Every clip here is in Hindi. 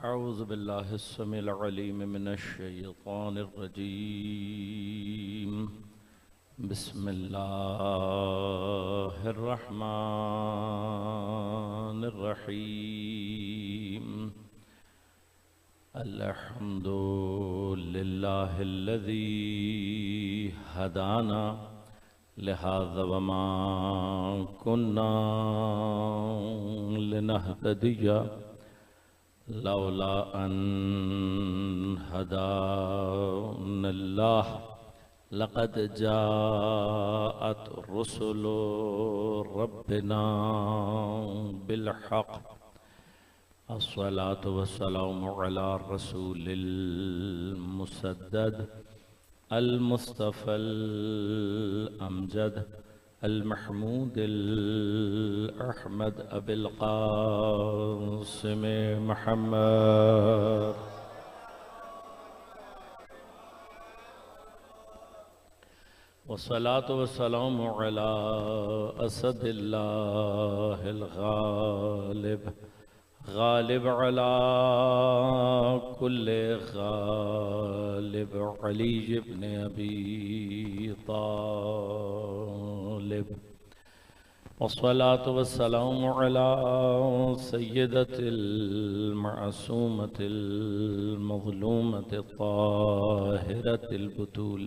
अऊज़ु बिल्लाहि अस्समीइल अलीम मिनश्शैतानिर रजीम। बिस्मिल्लाहिर रहमानिर रहीम। अल्हम्दुलिल्लाहिल्लज़ी हदाना लिहाज़ा वमा कुन्ना लिनहतदिया लौला अन हदानल्लाह लक़द जाअत रुसुलु रब्बिना बिलहक़। अस्सलातु वस्सलामु अला रसूलिल मुसद्दद अल मुस्तफ़ल अमजद अल महमूदिल अहमद अबिल क़ासिम मुहम्मद वस्सलातु वस्सलामु अला असदिल्लाहिल गालिब गालिब अला कुल्ले गालिब अली इब्न अबी तालिब। वस्सलातु वस्सलामु अला सय्यदतिल मअसूमतिल मज़लूमतित ताहिरतिल बुतूल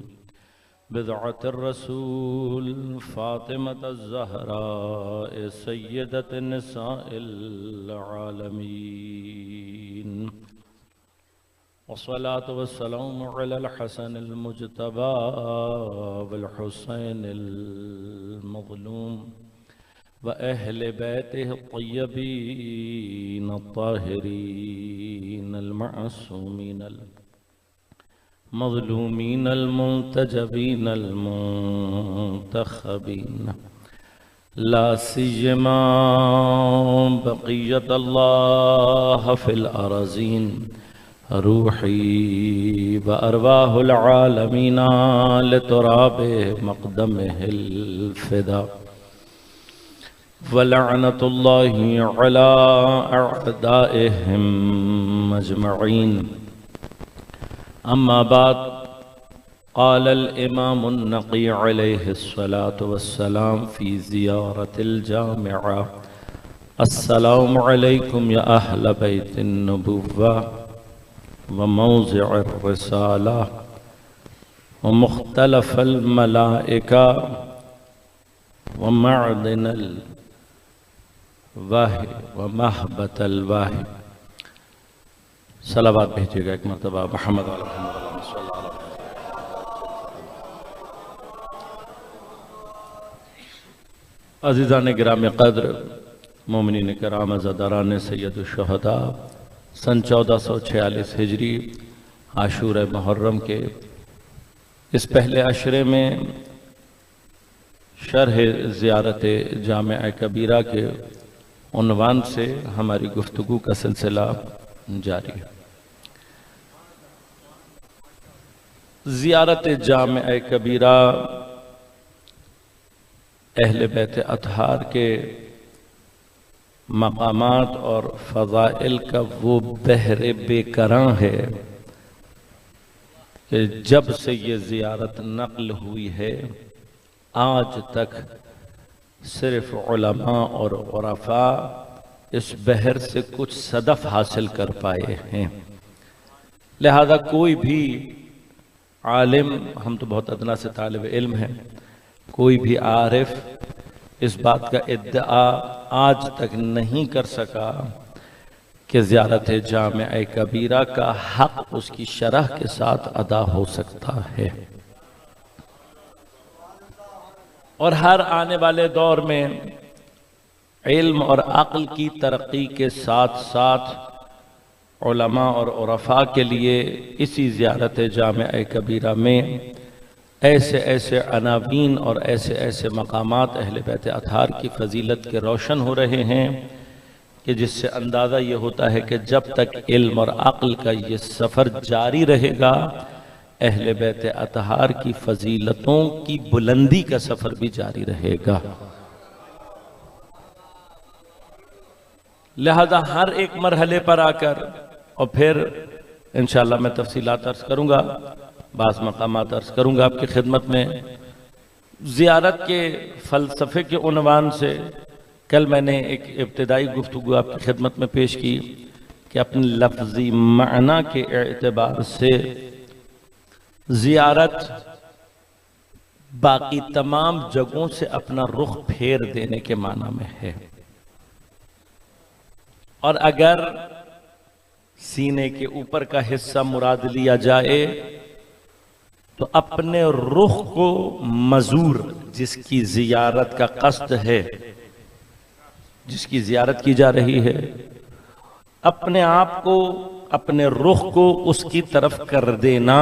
बिदअतिर रसूल फ़ातिमतुज़ ज़हरा सय्यदतुन निसाइल आलमीन। वस्सलातु वस्सलामु अलल हसनिल मुज्तबा वल हुसैनिल मज़लूम व अहले बैतिहि तय्यबीन ताहिरीन अल मअसूमीन अल मज़लूमीन अल मुंतजबीन अल मुंतखबीन ला सियमा बक़ियत अल्लाह फिल अरज़ीन रूही व अरवाहुल आलमीना लितुराबि मक़दमिहिल फ़िदा व लअनतुल्लाहि अला अअदाइहिम अजमईन। अम्मा बाद क़ालल इमामुन नक़ी अलैहिस्सलातु वस्सलाम फ़ी ज़ियारतिल जामिआ अस्सलामु अलैकुम या अहल बैतिन नबुव्वा व मौज़िअर रिसाला व मुख़्तलफ़ल मलाइका व मअदिनल वाहि व महबतल वाहि। सलावत भेजिएगा एक मरतबा मोहम्मद अज़ीज़ान गिराम क़द्र मोमिनीन किराम अज़ादारान सैयदुश शुहदा सन 1446 हिजरी आशूरा मुहर्रम के इस पहले अशरे में शरह ज़ियारत जामिआ कबीरा के उन्वान से हमारी गुफ्तगू का सिलसिला जारी है। ज़ियारत जामिआ कबीरा अहले बैत अतहार के मकामात और फ़ज़ाइल का वो बहरे बेकरां है कि जब से ये ज़ियारत नक़ल हुई है आज तक सिर्फ उलमा और उरफ़ा इस बहर से कुछ सदफ हासिल कर पाए हैं। लिहाजा कोई भी आलिम, हम तो बहुत अदना से तालिब इल्म हैं, कोई भी आरिफ इस बात का इद्दआ आज तक नहीं कर सका कि ज़ियारत जामिआ कबीरा का हक़ उसकी शरह के साथ अदा हो सकता है। और हर आने वाले दौर में इल्म और अक़ल की तरक्की के साथ साथ उलमा और उरफ़ा के लिए इसी ज़ियारत जामिआ कबीरा में ऐसे ऐसे अनावीन और ऐसे ऐसे मकामात अहले बैत अतहार की फ़जीलत के रोशन हो रहे हैं कि जिससे अंदाज़ा ये होता है कि जब तक इल्म और अक़ल का ये सफ़र जारी रहेगा अहले बैत अतहार की फ़जीलतों की बुलंदी का सफ़र भी जारी रहेगा। लिहाजा हर एक मरहले पर आकर और फिर इंशाअल्लाह मैं तफसीलात अर्ज करूँगा, बाज़ मकामात अर्ज करूँगा आपकी खिदमत में। ज़ियारत के फ़लसफ़े के उन्वान से कल मैंने एक इब्तिदाई गुफ्तगू आपकी खिदमत में पेश की कि अपने लफ्ज़ी माना के एतबार से ज़ियारत बाकी तमाम जगहों से अपना रुख फेर देने के माना में है, और अगर सीने के ऊपर का हिस्सा मुराद लिया जाए तो अपने रुख को मजूर, जिसकी ज़ियारत का कस्द है, जिसकी ज़ियारत की जा रही है, अपने आप को, अपने रुख को उसकी तरफ कर देना,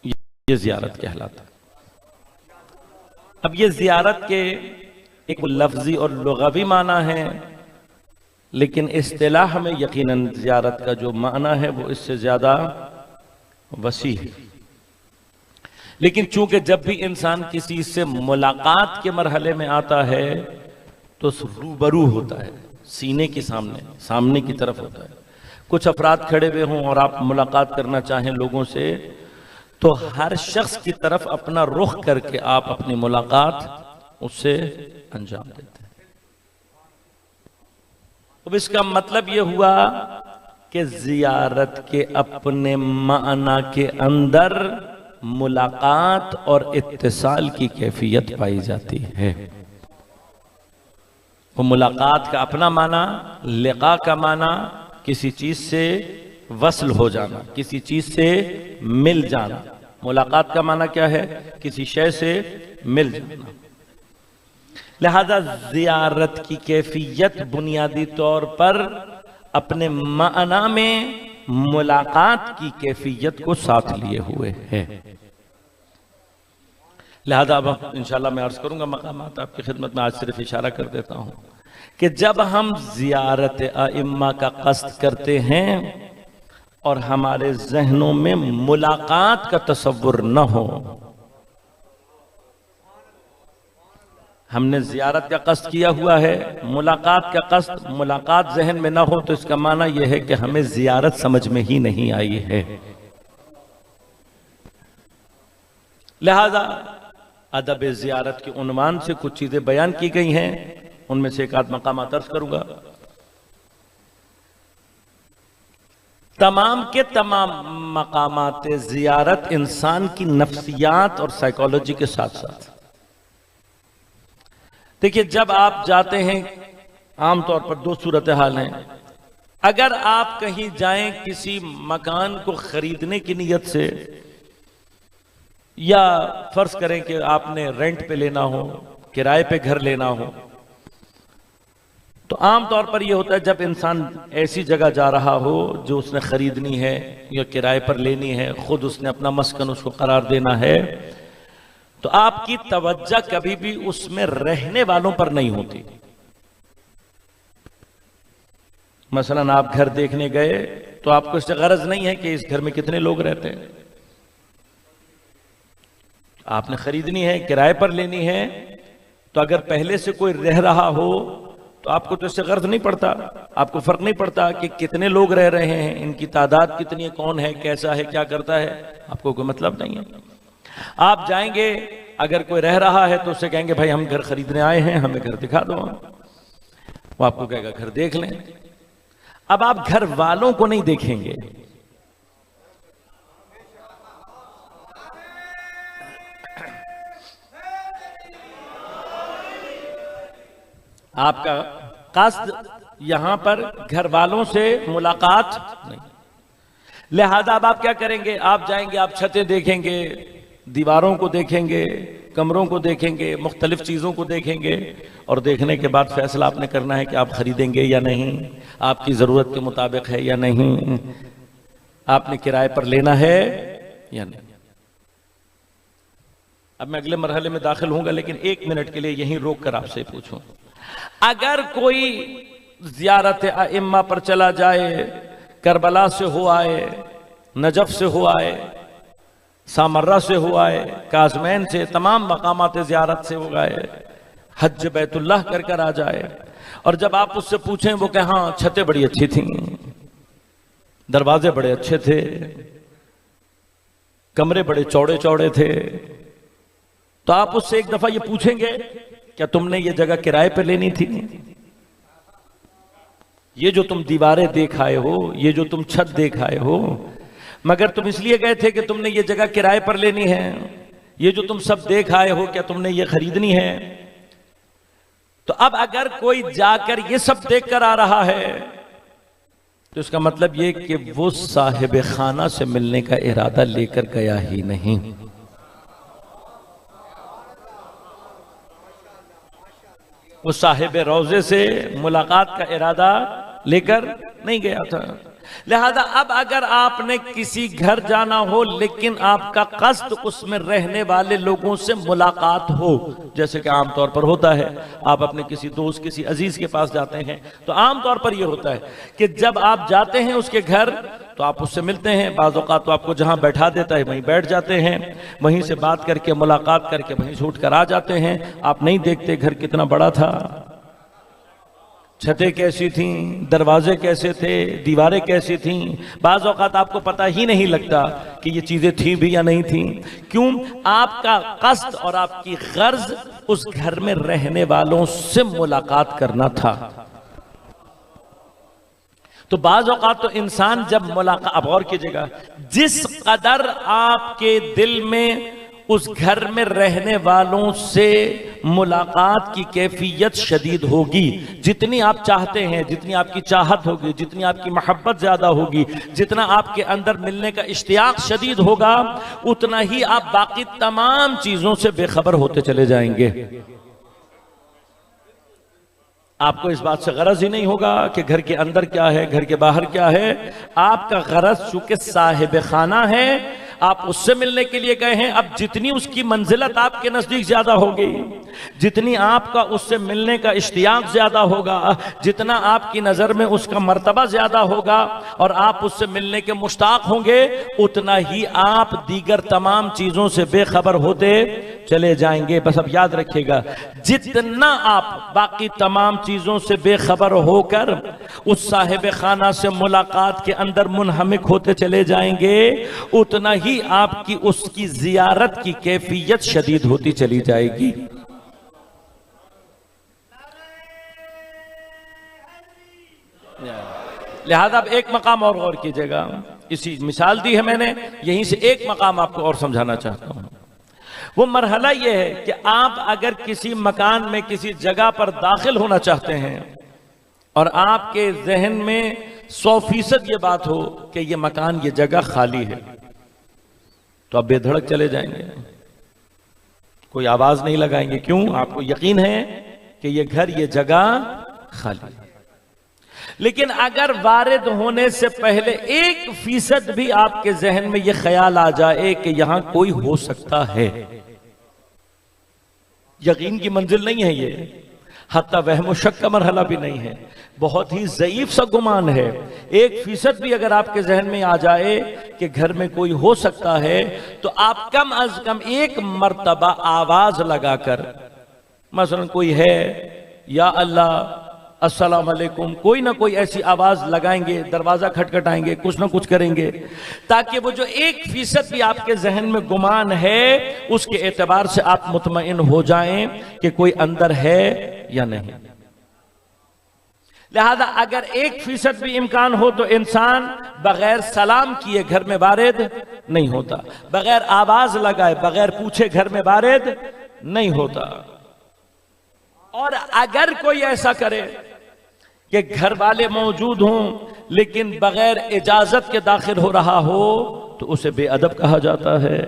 ये ज़ियारत कहलाता है। अब ये ज़ियारत के एक लफ्ज़ी और लुग़वी माना है, लेकिन इस्तिलाह में यकीनन ज़ियारत का जो माना है वो इससे ज़्यादा वसी है। लेकिन चूंकि जब भी इंसान किसी से मुलाकात के मरहले में आता है तो रूबरू होता है, सीने के सामने, सामने की तरफ होता है। कुछ अफराद खड़े हुए हों और आप मुलाकात करना चाहें लोगों से, तो हर शख्स की तरफ अपना रुख करके आप अपनी मुलाकात उससे अंजाम देते हैं। अब इसका मतलब यह हुआ कि ज़ियारत के अपने माना के अंदर मुलाकात और इत्तिसाल की कैफियत पाई जाती है। वो मुलाकात का अपना माना, लिक़ा का माना किसी चीज से वस्ल हो जाना, किसी चीज से मिल जाना। मुलाकात का माना क्या है? किसी शय से मिल जाना। लिहाजा ज़ियारत की कैफियत बुनियादी तौर पर अपने माना में मुलाकात की कैफियत को साथ लिए हुए है। लिहाजा अब इंशाअल्लाह मैं अर्ज करूंगा मकामात आपकी खिदमत में। आज सिर्फ इशारा कर देता हूं कि जब हम ज़ियारत आइम्मा का कस्द करते हैं और हमारे जहनों में मुलाकात का तसव्वुर न हो, हमने ज़ियारत का कस्द किया हुआ है, मुलाकात का कस्द, मुलाकात जहन में ना हो, तो इसका माना यह है कि हमें ज़ियारत समझ में ही नहीं आई है। लिहाजा अदब ज़ियारत के उन्वान से कुछ चीजें बयान की गई हैं, उनमें से एक आध मकामात अर्ज करूंगा। तमाम के तमाम मकामात ज़ियारत इंसान की नफ्सियात और साइकोलॉजी के साथ साथ, देखिए जब आप जाते हैं, आमतौर पर दो सूरत हाल हैं। अगर आप कहीं जाएं किसी मकान को खरीदने की नीयत से, या फर्ज करें कि आपने रेंट पे लेना हो, किराए पे घर लेना हो, तो आमतौर पर यह होता है जब इंसान ऐसी जगह जा रहा हो जो उसने खरीदनी है या किराए पर लेनी है, खुद उसने अपना मस्कन उसको करार देना है, तो आपकी तवज्जो कभी भी उसमें रहने वालों पर नहीं होती। मसलन आप घर देखने गए तो आपको इससे गरज नहीं है कि इस घर में कितने लोग रहते हैं। आपने खरीदनी है, किराए पर लेनी है, तो अगर पहले से कोई रह रहा हो तो आपको तो इससे गर्ज नहीं पड़ता, आपको फर्क नहीं पड़ता कि कितने लोग रह रहे हैं, इनकी तादाद कितनी है, कौन है, कैसा है, क्या करता है, आपको कोई मतलब नहीं है। आप जाएंगे, अगर कोई रह रहा है तो उससे कहेंगे भाई हम घर खरीदने आए हैं, हमें घर दिखा दो। वो आपको कहेगा घर देख लें। अब आप घर वालों को नहीं देखेंगे, आपका कस्द यहां पर घर वालों से मुलाकात नहीं। लिहाजा अब आप क्या करेंगे? आप जाएंगे, आप छतें देखेंगे, दीवारों को देखेंगे, कमरों को देखेंगे, मुख्तलिफ चीज़ों को देखेंगे, और देखने के बाद फैसला आपने करना है कि आप खरीदेंगे या नहीं, आपकी ज़रूरत के मुताबिक है या नहीं, आपने किराए पर लेना है या नहीं। अब मैं अगले मरहले में दाखिल होऊंगा, लेकिन एक मिनट के लिए यहीं रोक कर आपसे पूछूं, अगर कोई ज़ियारत आइम्मा पर चला जाए, करबला से हो आए, नजफ से हो आए, सामर्रा से हो आए, काज़मैन से, तमाम मकामात ज़ियारत से हो गए, हज बैतुल्लाह कर कर आ जाए, और जब आप उससे पूछें वो कहे हाँ छतें बड़ी अच्छी थी, दरवाजे बड़े अच्छे थे, कमरे बड़े चौड़े चौड़े थे। तो आप उससे एक दफा ये पूछेंगे, क्या तुमने ये जगह किराए पर लेनी थी? ये जो तुम दीवारें देख आए हो, ये जो तुम छत देख आए हो, मगर तुम इसलिए गए थे कि तुमने ये जगह किराए पर लेनी है? ये जो तुम सब देख आए हो, क्या तुमने ये खरीदनी है? तो अब अगर कोई जाकर ये सब देख कर आ रहा है, तो इसका मतलब ये कि वो साहिब खाना से मिलने का इरादा लेकर गया ही नहीं। वो साहिब रोजे से मुलाकात का इरादा लेकर नहीं गया था। लिहाजा अब अगर आपने किसी घर जाना हो लेकिन आपका कस्द उसमें रहने वाले लोगों से मुलाकात हो, जैसे कि आमतौर पर होता है, आप अपने किसी दोस्त किसी अजीज के पास जाते हैं तो आमतौर पर यह होता है कि जब आप जाते हैं उसके घर तो आप उससे मिलते हैं, बाज़ औक़ात तो आपको जहां बैठा देता है वहीं बैठ जाते हैं, वहीं से बात करके मुलाकात करके वहीं से उठ कर आ जाते हैं। आप नहीं देखते घर कितना बड़ा था, छतें कैसी थीं, दरवाजे कैसे थे, दीवारें कैसी थीं। बाज़ औक़ात आपको पता ही नहीं लगता कि ये चीजें थी भी या नहीं थी। क्यों? आपका कस्द और आपकी गर्ज उस घर में रहने वालों से मुलाकात करना था। तो बाज़ औक़ात तो इंसान जब मुलाकात, अब गौर कीजिएगा, जिस कदर आपके दिल में उस घर में रहने वालों से मुलाकात की कैफियत शदीद होगी, जितनी आप चाहते हैं, जितनी आपकी चाहत होगी, जितनी आपकी मोहब्बत ज्यादा होगी, जितना आपके अंदर मिलने का इश्तियाक शदीद होगा, उतना ही आप बाकी तमाम चीजों से बेखबर होते चले जाएंगे। आपको इस बात से गरज ही नहीं होगा कि घर के अंदर क्या है, घर के बाहर क्या है। आपका गरज चूंकि साहिब खाना है, आप उससे मिलने के लिए गए हैं। अब जितनी उसकी मंजिलत आपके नजदीक ज्यादा होगी, जितनी आपका उससे मिलने का इश्तियाक ज्यादा होगा, जितना आपकी नजर में उसका मर्तबा ज्यादा होगा और आप उससे मिलने के मुश्ताक होंगे, उतना ही आप दीगर तमाम चीजों से बेखबर होते चले जाएंगे। बस अब याद रखिएगा, जितना आप बाकी तमाम चीजों से बेखबर होकर उस साहिब खाना से मुलाकात के अंदर मुनहमिक होते चले जाएंगे, उतना ही आपकी उसकी जियारत की कैफियत शदीद होती चली जाएगी। लिहाजा अब एक मकाम और गौर कीजिएगा, इसी मिसाल दी है मैंने, यहीं से एक मकाम आपको और समझाना चाहता हूं। वो मरहला यह है कि आप अगर किसी मकान में किसी जगह पर दाखिल होना चाहते हैं और आपके जहन में 100% ये बात हो कि ये मकान ये जगह खाली है, तो आप बेधड़क चले जाएंगे, कोई आवाज नहीं लगाएंगे। क्यों? आपको यकीन है कि ये घर ये जगह खाली है। लेकिन अगर वारिद होने से पहले 1% भी आपके जहन में यह ख्याल आ जाए कि यहां कोई हो सकता है, यकीन की मंजिल नहीं है ये, हत्ता वहम शक का मरहला भी नहीं है, बहुत ही ज़ईफ सा गुमान है। 1% भी अगर आपके जहन में आ जाए कि घर में कोई हो सकता है, तो आप कम अज कम एक मर्तबा आवाज लगाकर, मसलन कोई है, या अल्लाह, अस्सलाम वालेकुम, कोई ना कोई ऐसी आवाज लगाएंगे, दरवाजा खटखटाएंगे, कुछ ना कुछ करेंगे, ताकि वो जो 1% भी आपके जहन में गुमान है उसके एतबार से आप मुतमईन हो जाएं कि कोई अंदर है या नहीं। लिहाजा अगर 1% भी इम्कान हो तो इंसान बगैर सलाम किए घर में वारिद नहीं होता, बगैर आवाज लगाए, बगैर पूछे घर में वारिद नहीं होता। और अगर कोई ऐसा करे कि घर वाले मौजूद हों लेकिन बगैर इजाजत के दाखिल हो रहा हो, तो उसे बेअदब कहा जाता है।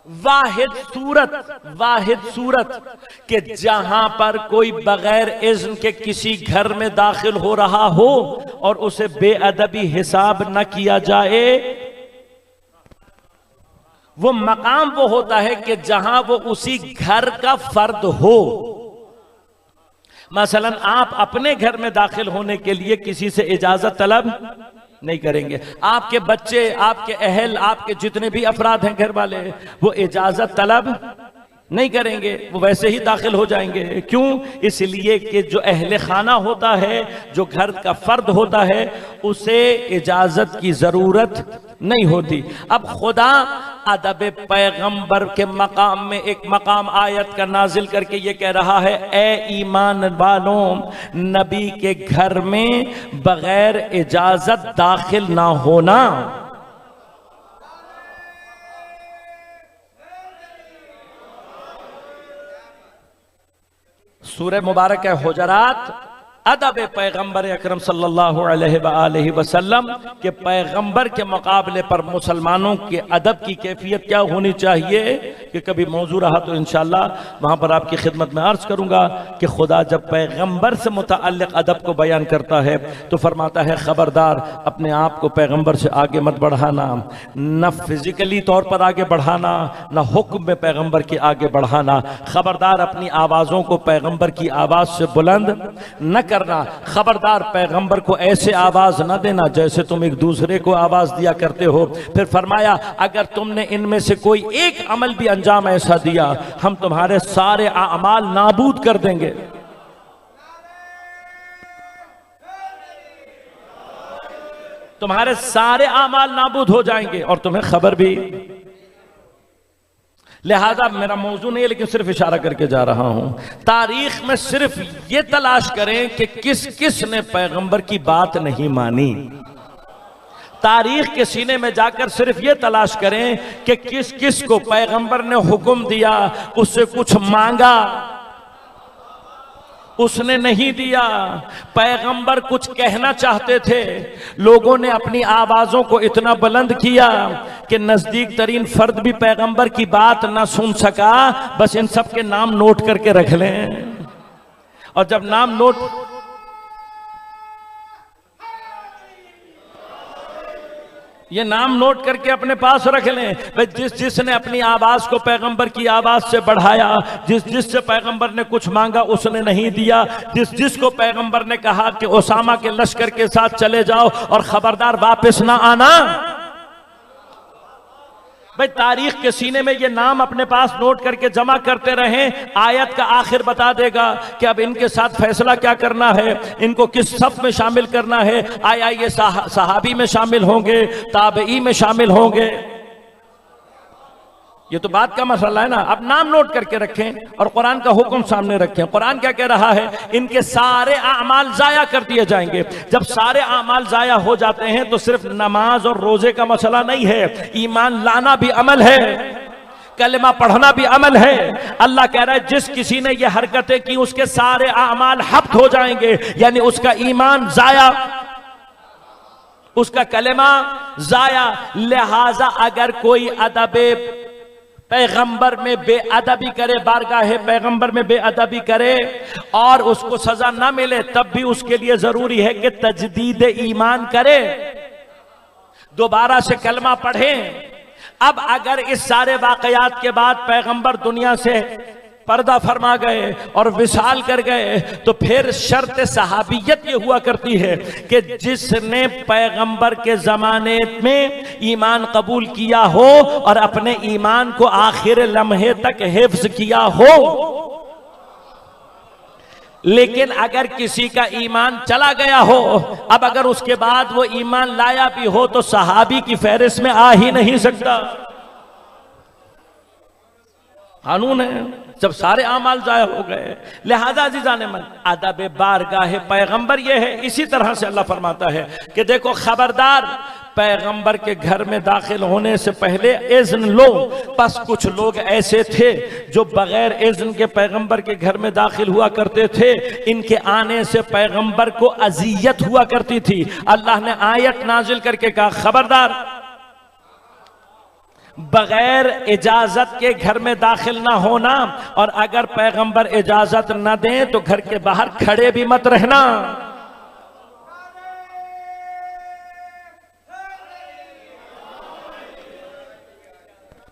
वाहिद सूरत कि जहां पर कोई बगैर इज़्न के किसी घर में दाखिल हो रहा हो और उसे बेअदबी हिसाब न किया जाए, वो मकाम वो होता है कि जहां वो उसी घर का फर्द हो। मसलन आप अपने घर में दाखिल होने के लिए किसी से इजाजत तलब नहीं करेंगे, आपके बच्चे, आपके अहल, आपके जितने भी अफराद हैं घर वाले, वो इजाजत तलब नहीं करेंगे, वो वैसे ही दाखिल हो जाएंगे। क्यों? इसलिए कि जो अहले खाना होता है, जो घर का फर्द होता है, उसे इजाजत की जरूरत नहीं होती। अब खुदा अदब पैगंबर के मकाम में एक मकाम आयत का नाजिल करके ये कह रहा है, ए ईमान वालों, नबी के घर में बगैर इजाजत दाखिल ना होना। सूरह मुबारक है हुजरात, अदब पैगंबर अकरम सल्लल्लाहु अलैहि वसल्लम के पैगंबर के मुकाबले पर मुसलमानों के अदब की कैफियत क्या होनी चाहिए, कि कभी मौजू रहा तो इंशाअल्लाह वहाँ पर आपकी खिदमत में अर्ज करूँगा कि खुदा जब पैगंबर से मुतअल्लिक़ अदब को बयान करता है तो फरमाता है, ख़बरदार अपने आप को पैगंबर से आगे मत बढ़ाना, न फिज़िकली तौर पर आगे बढ़ाना, न हुक्म में पैगंबर के आगे बढ़ाना। ख़बरदार अपनी आवाज़ों को पैगंबर की आवाज़ से बुलंद न करना। खबरदार पैगंबर को ऐसे आवाज न देना जैसे तुम एक दूसरे को आवाज दिया करते हो। फिर फरमाया, अगर तुमने इनमें से कोई एक अमल भी अंजाम ऐसा दिया, हम तुम्हारे सारे आमाल नाबूद कर देंगे। तुम्हारे सारे आमाल नाबूद हो जाएंगे और तुम्हें खबर भी। लिहाजा मेरा मौजू नहीं है, लेकिन सिर्फ इशारा करके जा रहा हूं। तारीख में सिर्फ ये तलाश करें कि किस किस ने पैगंबर की बात नहीं मानी। तारीख के सीने में जाकर सिर्फ ये तलाश करें कि किस किस को पैगंबर ने हुक्म दिया, उससे कुछ मांगा, उसने नहीं दिया। पैगंबर कुछ कहना चाहते थे, लोगों ने अपनी आवाजों को इतना बुलंद किया कि नजदीक तरीन फर्द भी पैगंबर की बात ना सुन सका। बस इन सब के नाम नोट करके रख लें, और जब नाम नोट, ये नाम नोट करके अपने पास रख लें। भाई जिस जिसने अपनी आवाज को पैगंबर की आवाज से बढ़ाया, जिस जिससे पैगंबर ने कुछ मांगा उसने नहीं दिया, जिस जिसको पैगंबर ने कहा कि ओसामा के लश्कर के साथ चले जाओ और खबरदार वापस ना आना, भाई तारीख के सीने में ये नाम अपने पास नोट करके जमा करते रहें। आयत का आखिर बता देगा कि अब इनके साथ फैसला क्या करना है, इनको किस सफ में शामिल करना है। आया ये सहाबी में शामिल होंगे, ताबई में शामिल होंगे, ये तो बात का मसला है ना। अब नाम नोट करके रखें और कुरान का हुक्म सामने रखें। कुरान क्या कह रहा है, इनके सारे आमाल जाया कर दिए जाएंगे। जब सारे आमाल जाया हो जाते हैं तो सिर्फ नमाज और रोजे का मसला नहीं है, ईमान लाना भी अमल है, कलमा पढ़ना भी अमल है। अल्लाह कह रहा है जिस किसी ने ये हरकतें की उसके सारे आमाल हफ्त हो जाएंगे, यानी उसका ईमान जाया, उसका कलमा जाया। लिहाजा अगर कोई अदबे पैगंबर में बेअदबी करे, बारगाह पैगंबर में बेअदबी करे और उसको सजा ना मिले, तब भी उसके लिए जरूरी है कि तजदीद ईमान करे, दोबारा से कलमा पढ़े। अब अगर इस सारे वाकयात के बाद पैगंबर दुनिया से पर्दा फरमा गए और विशाल कर गए, तो फिर शर्त सहाबियत ये हुआ करती है कि जिसने पैगंबर के जमाने में ईमान कबूल किया हो और अपने ईमान को आखिर लम्हे तक हिफ्ज किया हो। लेकिन अगर किसी का ईमान चला गया हो, अब अगर उसके बाद वो ईमान लाया भी हो, तो सहाबी की फहरिस्त में आ ही नहीं सकता। कानून है, जब सारे आमाल जाया हो गए। लिहाजा अज़ीज़ान मन, अदब बारगाह पैगंबर ये है। इसी तरह से अल्लाह फरमाता है कि देखो खबरदार, पैगंबर के घर में दाखिल होने से पहले इज़्न लो। बस कुछ लोग ऐसे थे जो बगैर इज़्न के पैगंबर के घर में दाखिल हुआ करते थे, इनके आने से पैगंबर को अज़ियत हुआ करती थी। अल्लाह ने आयत नाजिल करके कहा, खबरदार बगैर इजाजत के घर में दाखिल ना होना, और अगर पैगंबर इजाजत ना दें तो घर के बाहर खड़े भी मत रहना।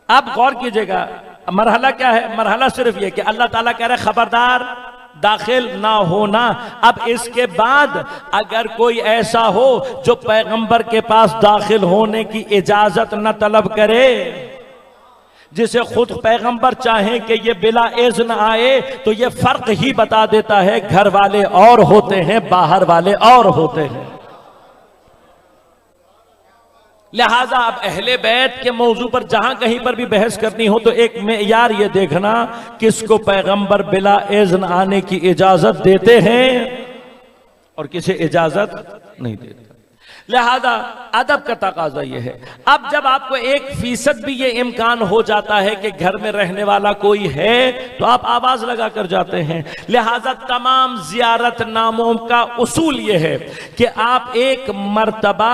अब गौर कीजिएगा, मरहला क्या है? मरहला सिर्फ ये कि अल्लाह ताला कह रहे खबरदार दाखिल ना होना। अब इसके बाद अगर कोई ऐसा हो जो पैगंबर के पास दाखिल होने की इजाजत न तलब करे, जिसे खुद पैगंबर चाहें कि ये बिला इज़्न आए तो ये फर्क ही बता देता है, घर वाले और होते हैं, बाहर वाले और होते हैं। लिहाजा अब अहले बैत के मौजू पर जहां कहीं पर भी बहस करनी हो तो एक मेयार ये देखना किसको पैगंबर बिला इज़्न आने की इजाजत देते हैं और किसे इजाजत नहीं देते। लिहाजा अदब का तकाजा यह है। अब जब आपको 1% भी ये इम्कान हो जाता है कि घर में रहने वाला कोई है तो आप आवाज लगा कर जाते हैं। लिहाजा तमाम जियारत नामों का उसूल यह है कि आप एक मर्तबा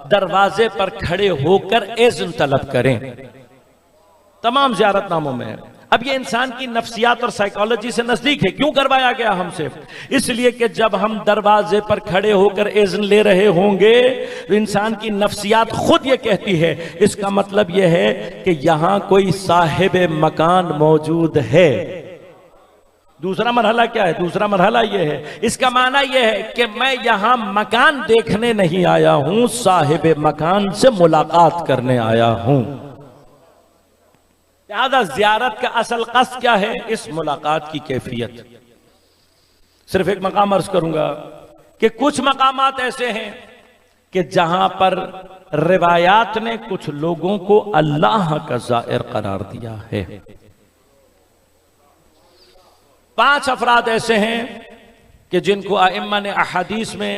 दरवाजे पर खड़े होकर इज़्न तलब करें। तमाम जियारत नामों में है। अब ये इंसान की नफ्सियात और साइकोलॉजी से नजदीक है। क्यों करवाया गया हमसे? इसलिए कि जब हम दरवाजे पर खड़े होकर इज़्न ले रहे होंगे तो इंसान की नफ्सियात खुद ये कहती है, इसका मतलब यह है कि यहां कोई साहिब मकान मौजूद है। दूसरा मरहला क्या है? दूसरा मरहला यह है, इसका माना यह है कि मैं यहां मकान देखने नहीं आया हूं, साहिब मकान से मुलाकात करने आया हूं। लिहाजा ज़ियारत का असल क़स्द क्या है? इस मुलाकात की कैफियत। सिर्फ एक मकाम अर्ज करूंगा कि कुछ मकामात ऐसे हैं कि जहां पर रिवायात ने कुछ लोगों को अल्लाह का ज़ाइर करार दिया है। 5 अफराद ऐसे हैं कि जिनको आइम्मा ने अहादीस में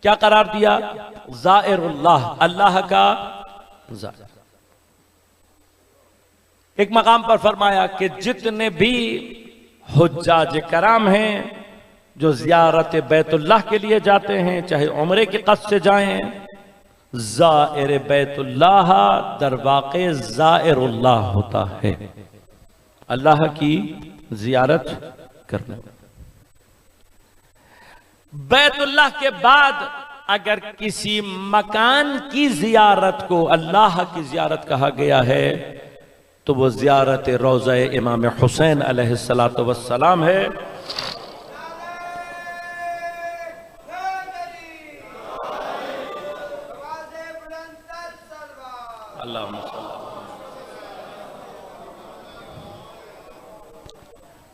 क्या करार दिया? ज़ाइरुल्लाह, अल्लाह का ज़ाइर। एक मकाम पर फरमाया कि जितने भी हुज्जाज कराम हैं जो ज़ियारत बैतुल्लाह के लिए जाते हैं, चाहे उम्रे के क़स्द से जाएं, ज़ाइर बैतुल्लाह दरवाक़े ज़ाइरुल्लाह होता है, अल्लाह की ज़ियारत करने। बैतुल्लाह के बाद अगर किसी मकान की ज़ियारत को अल्लाह की ज़ियारत कहा गया है तो वो ज़ियारत रोज़ा इमाम हुसैन अलैहिस्सलातु वस्सलाम है।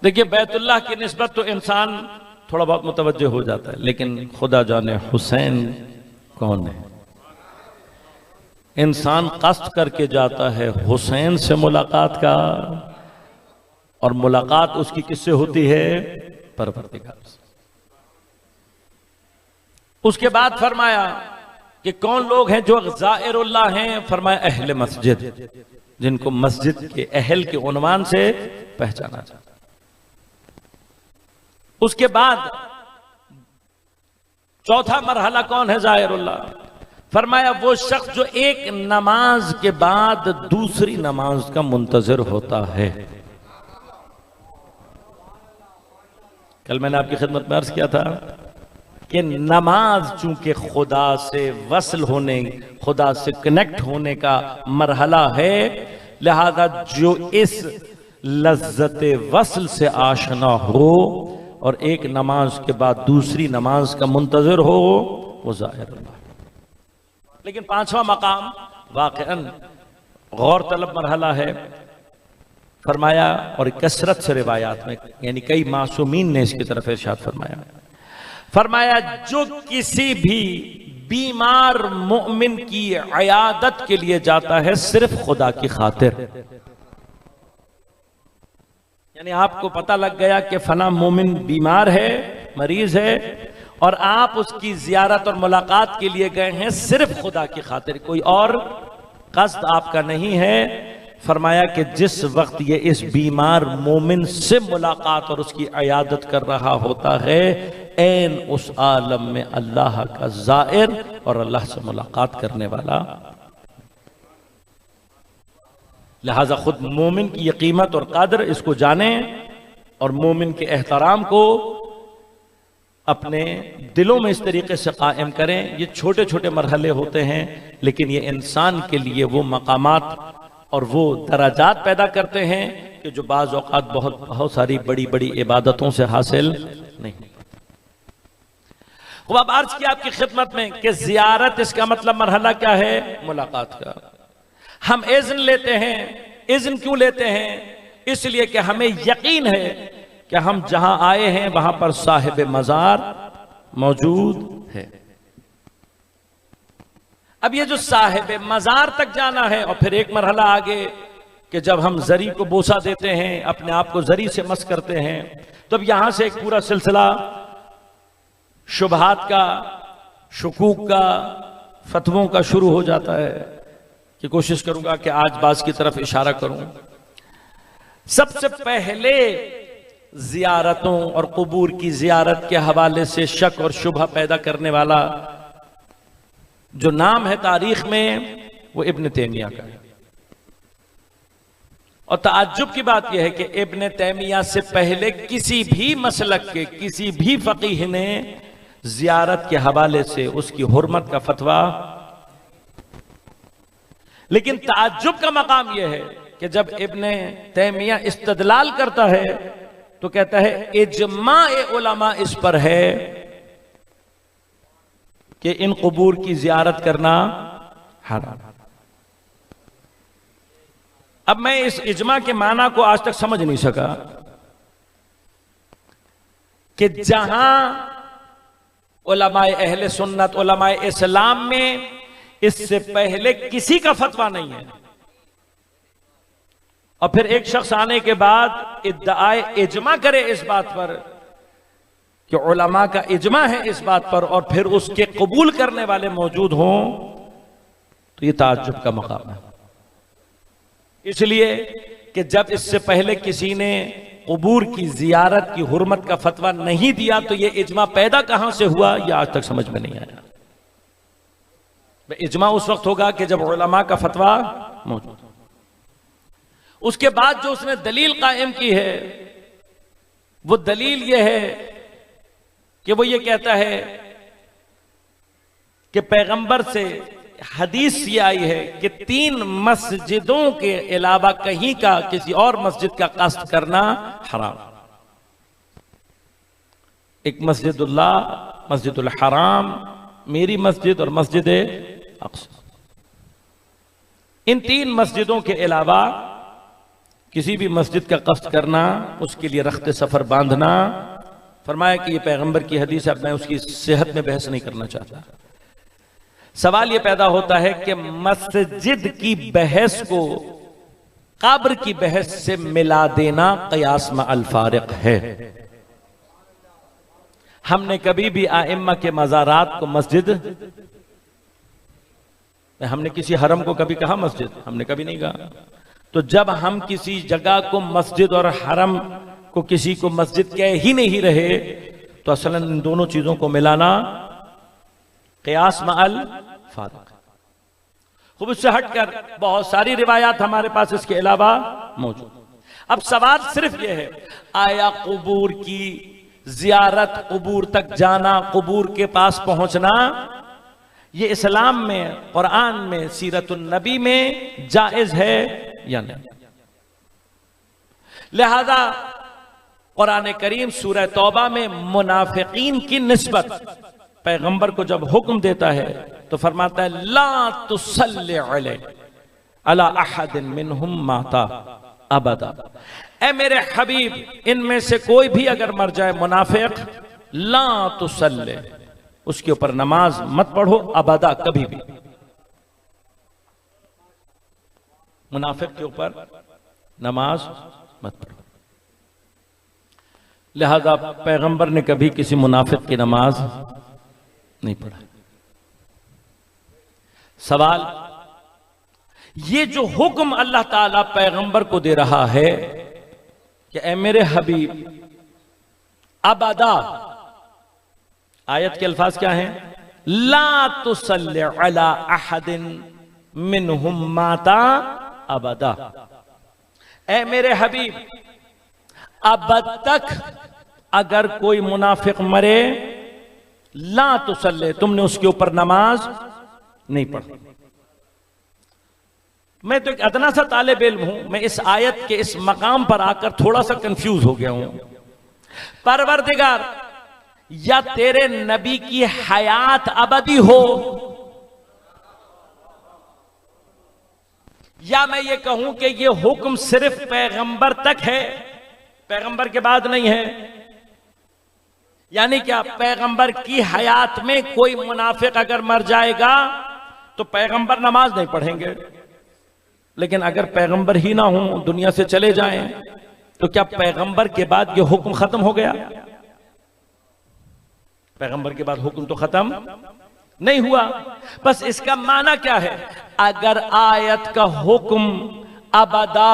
देखिए, बैतुल्लाह की निस्बत तो इंसान थोड़ा बहुत मुतवज्जे हो जाता है, लेकिन खुदा जाने हुसैन कौन है। इंसान कष्ट करके जाता है हुसैन से मुलाकात का, और मुलाकात उसकी किससे होती है? परवरदिगार से। उसके बाद फरमाया कि कौन लोग हैं जो ज़ाइरुल्लाह हैं? फरमाया अहले मस्जिद, जिनको मस्जिद के अहल के उन्वान से पहचाना जाता। उसके बाद चौथा मरहला कौन है ज़ाइरुल्लाह? फरमाया वो शख्स जो एक नमाज के बाद दूसरी नमाज का मुंतजर होता है। कल मैंने आपकी खिदमत में अर्ज किया था कि नमाज चूंकि खुदा से वसल होने, खुदा से कनेक्ट होने का मरहला है, लिहाजा जो इस लज्जत वसल से आशना हो और एक नमाज के बाद दूसरी नमाज का मुंतजर हो, वो ज़ाहिरुल्लाह। लेकिन 5वां मकाम वाक़अन गौर तलब मरहला है। फरमाया, और कसरत से रिवायात में, यानी कई मासूमीन ने इसकी तरफ इरशाद फरमाया जो किसी भी बीमार मोमिन की अयादत के लिए जाता है सिर्फ खुदा की खातिर, यानी आपको पता लग गया कि फला मोमिन बीमार है, मरीज है, और आप उसकी जियारत और मुलाकात के लिए गए हैं सिर्फ खुदा की खातिर, कोई और कस्द आपका नहीं है। फरमाया कि जिस वक्त ये इस बीमार मोमिन से मुलाकात और उसकी अयादत कर रहा होता है, ऐन उस आलम में अल्लाह का ज़ाइर और अल्लाह से मुलाकात करने वाला। लिहाजा खुद मोमिन की ये कीमत और कदर इसको जाने और मोमिन के एहतराम को अपने दिलों में इस तरीके से कायम करें। ये छोटे छोटे मरहले होते हैं, लेकिन ये इंसान के लिए वो मकामात और वो दराजात पैदा करते हैं कि जो बाज़ औक़ात बहुत सारी बड़ी बड़ी इबादतों से हासिल नहीं। अब अर्ज किया आपकी खिदमत में कि ज़ियारत, इसका मतलब मरहला क्या है? मुलाकात का। हम इज़्न लेते हैं। इज़्न क्यों लेते हैं? इसलिए कि हमें यकीन है कि हम जहां आए हैं वहां पर साहिब मजार मौजूद है। अब ये जो साहिब मजार तक जाना है, और फिर एक मरहला आगे कि जब हम जरी को बोसा देते हैं, अपने आप को जरी से मस करते हैं, तो अब यहां से एक पूरा सिलसिला शुबहात का, शुकूक का, फतवों का शुरू हो जाता है कि कोशिश करूंगा कि आज बाज की तरफ इशारा करूं। सबसे पहले जियारतों और कुबूर की जियारत के हवाले से शक और शुबह पैदा करने वाला जो नाम है तारीख में, वो इब्न तैमिया का है। और ताज्जुब की बात यह है कि इब्न तैमिया से पहले किसी भी मसलक के किसी भी फकीह ने जियारत के हवाले से उसकी हुर्मत का फतवा। लेकिन ताज्जुब का मकाम यह है कि जब इब्न तैमिया इस्तदलाल करता है तो कहता है इजमा उलमा इस पर है कि इन कुबूर की जियारत करना हराम। अब मैं इस इजमा के माना को आज तक समझ नहीं सका कि जहां उलमाए अहले सुन्नत, उलमाए इस्लाम में इससे पहले किसी का फतवा नहीं है, और फिर एक शख्स आने के बाद इद्दाए इजमा करे इस बात पर कि उलमा का इजमा है इस बात पर, और फिर उसके कबूल करने वाले मौजूद हों, तो यह ताज्जुब का मकाम है। इसलिए कि जब इससे पहले किसी ने कुबूर की जियारत की हुर्मत का फतवा नहीं दिया तो यह इजमा पैदा कहां से हुआ, यह आज तक समझ में नहीं आया। इजमा उस वक्त होगा कि जब उलमा का फतवा मौजूद हो। उसके बाद जो उसने दलील कायम की है, वो दलील यह है कि वो ये कहता है कि पैगंबर से हदीस ये आई है कि 3 मस्जिदों के अलावा कहीं का किसी और मस्जिद का कस्द करना हराम। एक मस्जिदुल्लाह, मस्जिदुल हराम, मेरी मस्जिद और मस्जिद अक्सा। इन 3 मस्जिदों के अलावा किसी भी मस्जिद का कस्द करना, उसके लिए रख्ते सफर बांधना, फरमाया कि ये पैगंबर की हदीस है। अब मैं उसकी सेहत में बहस नहीं करना चाहता। सवाल यह पैदा होता है कि मस्जिद की बहस को कब्र की बहस से मिला देना क़ियास मअल फारिक है। हमने कभी भी आइम्मा के मज़ारात को मस्जिद, हमने किसी हरम को कभी कहा मस्जिद, हमने कभी नहीं कहा। तो जब हम किसी जगह को मस्जिद और हरम को किसी को मस्जिद कह ही नहीं रहे, तो असलन इन दोनों चीजों को मिलाना क़ियास मअल फारिक। खूब उससे हटकर बहुत सारी रिवायात हमारे पास इसके अलावा मौजूद। अब सवाल सिर्फ यह है, आया कुबूर की जियारत, कुबूर तक जाना, कुबूर के पास पहुंचना, ये इस्लाम में, कुरान में, सीरतुन नबी में जायज है या नहीं? लिहाजा कुरान करीम सूरह तौबा में मुनाफिकीन की निस्बत पैगंबर को जब हुक्म देता है तो फरमाता है ला तुसल्ली अलैहि अला अहदिन मिनहुम माता अबदा। ए मेरे हबीब, इनमें से कोई भी अगर मर जाए मुनाफिक, ला तुसल्ली, उसके ऊपर नमाज मत पढ़ो अबदा, कभी भी। मुनाफिक के ऊपर नमाज मत पढ़ो। लिहाजा पैगंबर ने कभी किसी मुनाफिक की नमाज नहीं पढ़ा। सवाल, ये जो हुक्म अल्लाह ताला पैगंबर को दे रहा है कि ए मेरे हबीब अबदा, आयत के अल्फाज क्या हैं? ला तुसल्ली अला अहदिन मिनहुम माता अबदा। ए मेरे हबीब, अब तक अगर कोई मुनाफिक मरे, ला तुसल्ले, तुमने उसके ऊपर नमाज नहीं पढ़ी। मैं तो एक अदना सा तालिब इल्म हूं, मैं इस आयत के इस मकाम पर आकर थोड़ा सा कंफ्यूज हो गया हूं। परवरदिगार, या तेरे नबी की हयात अबदी हो, या मैं ये कहूं कि ये हुक्म सिर्फ पैगंबर तक है, पैगंबर के बाद नहीं है। यानी क्या, पैगंबर की हयात में कोई मुनाफिक अगर मर जाएगा तो पैगंबर नमाज नहीं पढ़ेंगे, लेकिन अगर पैगंबर ही ना हो, दुनिया से चले जाएं, तो क्या पैगंबर के बाद ये हुक्म खत्म हो गया? पैगंबर के बाद हुक्म तो खत्म नहीं हुआ। बस इसका माना क्या है, अगर आयत का हुक्म अबदा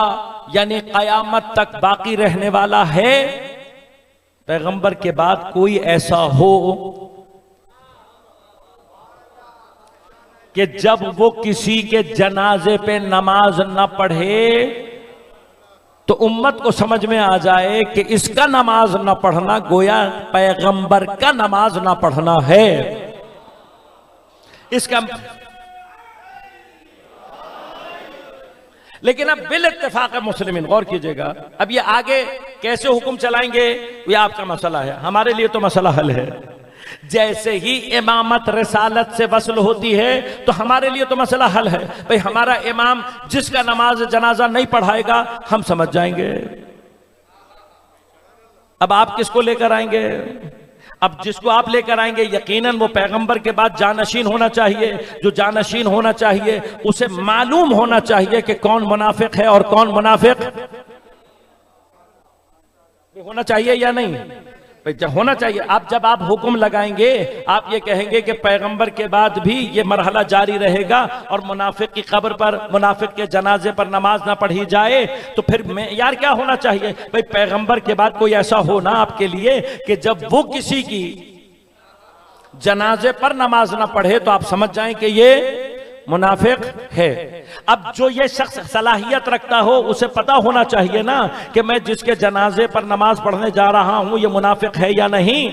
यानी कयामत तक बाकी रहने वाला है, पैगंबर के बाद कोई ऐसा हो कि जब वो किसी के जनाजे पे नमाज न पढ़े तो उम्मत को समझ में आ जाए कि इसका नमाज न पढ़ना गोया पैगंबर का नमाज न पढ़ना है। इसका लेकिन अब बिल इत्तेफाक मुस्लिमीन, गौर कीजिएगा, अब ये आगे कैसे हुक्म चलाएंगे ये आपका मसला है, हमारे लिए तो मसला हल है। जैसे ही इमामत रिसालत से वसल होती है तो हमारे लिए तो मसला हल है। भाई हमारा इमाम जिसका नमाज जनाजा नहीं पढ़ाएगा हम समझ जाएंगे। अब आप किसको लेकर आएंगे? अब जिसको आप लेकर आएंगे यकीनन वो पैगंबर के बाद जानशीन होना चाहिए। जो जानशीन होना चाहिए उसे मालूम होना चाहिए कि कौन मुनाफिक है और कौन मुनाफिक होना चाहिए या नहीं। होना चाहिए। अब जब आप हुक्म लगाएंगे आप ये कहेंगे कि पैगंबर के बाद भी ये मरहला जारी रहेगा और मुनाफिक की कब्र पर, मुनाफिक के जनाजे पर नमाज ना पढ़ी जाए, तो फिर मैं यार क्या होना चाहिए? भाई पैगंबर के बाद कोई ऐसा हो ना आपके लिए कि जब वो किसी की जनाजे पर नमाज ना पढ़े तो आप समझ जाएं कि ये मुनाफिक है। अब जो ये शख्स सलाहियत रखता हो उसे पता होना चाहिए ना कि मैं जिसके जनाजे पर नमाज पढ़ने जा रहा हूं ये मुनाफिक है या नहीं।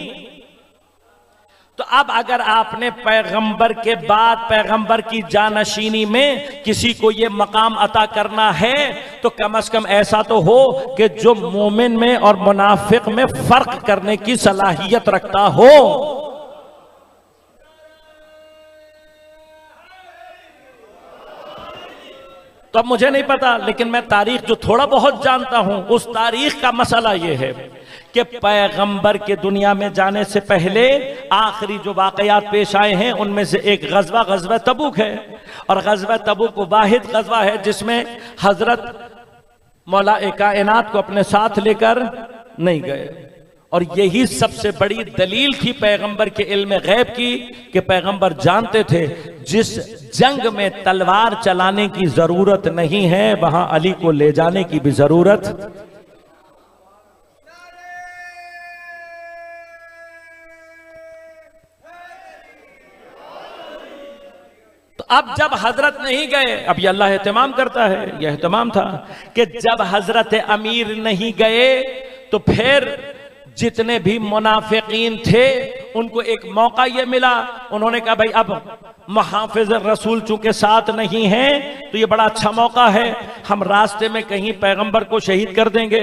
तो अब अगर आपने पैगंबर के बाद पैगंबर की जानशीनी में किसी को ये मकाम अता करना है तो कम से कम ऐसा तो हो कि जो मोमिन में और मुनाफिक में फर्क करने की सलाहियत रखता हो। तो अब मुझे नहीं पता, लेकिन मैं तारीख जो थोड़ा बहुत जानता हूं उस तारीख का मसला यह है कि पैगंबर के दुनिया में जाने से पहले आखिरी जो वाकयात पेश आए हैं उनमें से एक गजवा तबूक है। और गजवा तबूक वो वाहिद गजवा है जिसमें हजरत मौला कायनात को अपने साथ लेकर नहीं गए। और यही सबसे बड़ी दलील थी पैगंबर के इल्म गैब की कि पैगंबर जानते थे जिस जंग में तलवार चलाने की जरूरत नहीं है वहां अली को ले जाने की भी जरूरत। तो अब जब हजरत नहीं गए, अब ये अल्लाह एहतमाम करता है, यह एहतमाम था कि जब हजरत अमीर नहीं गए तो फिर जितने भी मुनाफिकीन थे उनको एक मौका ये मिला। उन्होंने कहा भाई अब मुहाफिज रसूल चूंकि साथ नहीं है तो ये बड़ा अच्छा मौका है, हम रास्ते में कहीं पैगंबर को शहीद कर देंगे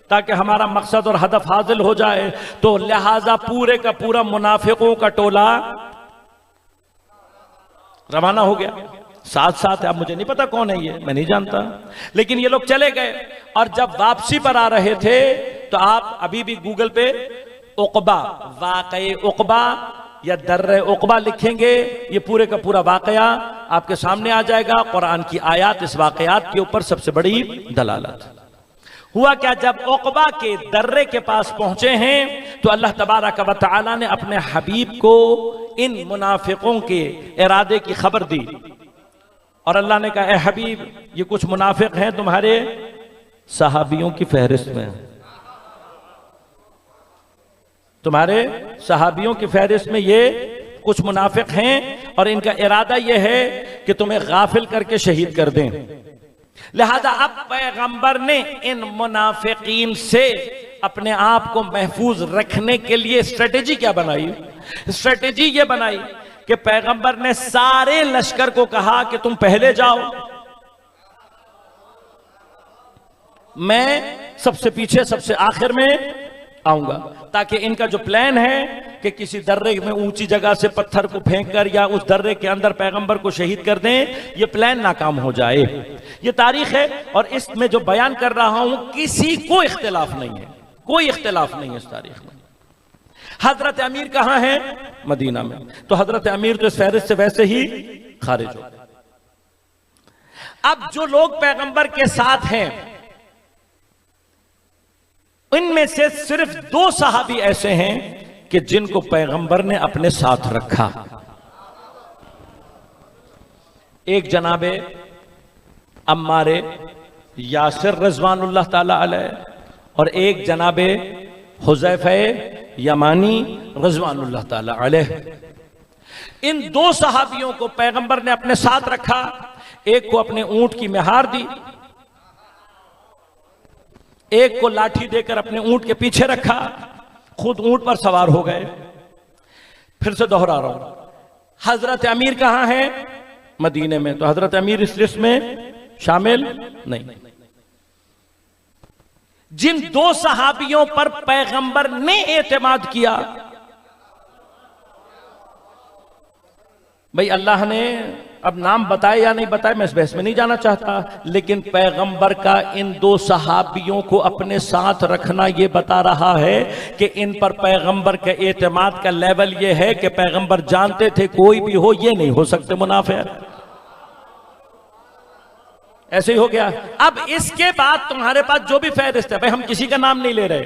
ताकि हमारा मकसद और हदफ हासिल हो जाए। तो लिहाजा पूरे का पूरा मुनाफिकों का टोला रवाना हो गया। साथ साथ अब मुझे नहीं पता कौन है ये, मैं नहीं जानता, लेकिन ये लोग चले गए। और जब वापसी पर आ रहे थे तो आप अभी भी गूगल पे उक़बा, वाक़ए उक़बा या दर्रे उक़बा लिखेंगे, ये पूरे का पूरा वाक़या आपके सामने आ जाएगा। कुरान की आयत इस वाक़यात के ऊपर सबसे बड़ी दलालत। हुआ क्या, जब उक़बा के दर्रे के पास पहुंचे हैं तो अल्लाह तबारक व तआला ने अपने हबीब को इन मुनाफिकों के इरादे की खबर दी। और अल्लाह ने कहा, ए हबीब ये कुछ मुनाफिक हैं तुम्हारे सहाबियों की फहरिस्त में, तुम्हारे सहाबियों की फहरिस्त में ये कुछ मुनाफिक हैं और इनका इरादा यह है कि तुम्हें गाफिल करके शहीद कर दें। लिहाजा अब पैगंबर ने इन मुनाफिकीन से अपने आप को महफूज रखने के लिए स्ट्रेटेजी क्या बनाई? स्ट्रेटेजी ये बनाई कि पैगंबर ने सारे लश्कर को कहा कि तुम पहले जाओ, मैं सबसे पीछे सबसे आखिर में आऊंगा, ताकि इनका जो प्लान है कि किसी दर्रे में ऊंची जगह से पत्थर को फेंक कर या उस दर्रे के अंदर पैगंबर को शहीद कर दें, ये प्लान नाकाम हो जाए। ये तारीख है और इसमें जो बयान कर रहा हूं किसी को इख्तिलाफ नहीं है, कोई इख्तिलाफ नहीं है इस तारीख में। हजरत अमीर कहां है? मदीना में। तो हजरत अमीर तो इस फहरिस्त से वैसे ही खारिज हो गए। अब जो लोग पैगंबर के साथ हैं इनमें से सिर्फ 2 सहाबी ऐसे हैं कि जिनको पैगंबर ने अपने साथ रखा। एक जनाबे अम्मारे यासिर रज़वानुल्लाह ताला अलैह और एक जनाबे हुज़ैफ़ा यमानी रज़वानुल्लाह ताला अलैह। इन 2 सहाबियों को पैगंबर ने अपने साथ रखा। एक को अपने ऊंट की मेहार दी, एक को लाठी देकर अपने ऊंट के पीछे रखा, खुद ऊंट पर सवार हो गए। फिर से दोहरा रहा हूं, हजरत अमीर कहां है? मदीने में। तो हजरत अमीर इस लिस्ट में शामिल नहीं। जिन 2 सहाबियों पर पैगंबर ने एतमाद किया, भाई अल्लाह ने अब नाम बताए या नहीं बताए मैं इस बहस में नहीं जाना चाहता, लेकिन पैगंबर का इन 2 सहाबियों को अपने साथ रखना यह बता रहा है कि इन पर पैगंबर के एतमाद का लेवल यह है कि पैगंबर जानते थे कोई भी हो ये नहीं हो सकते मुनाफिक। ऐसे ही हो गया। अब इसके बाद तुम्हारे पास जो भी फहरिस्त है, भाई हम किसी का नाम नहीं ले रहे,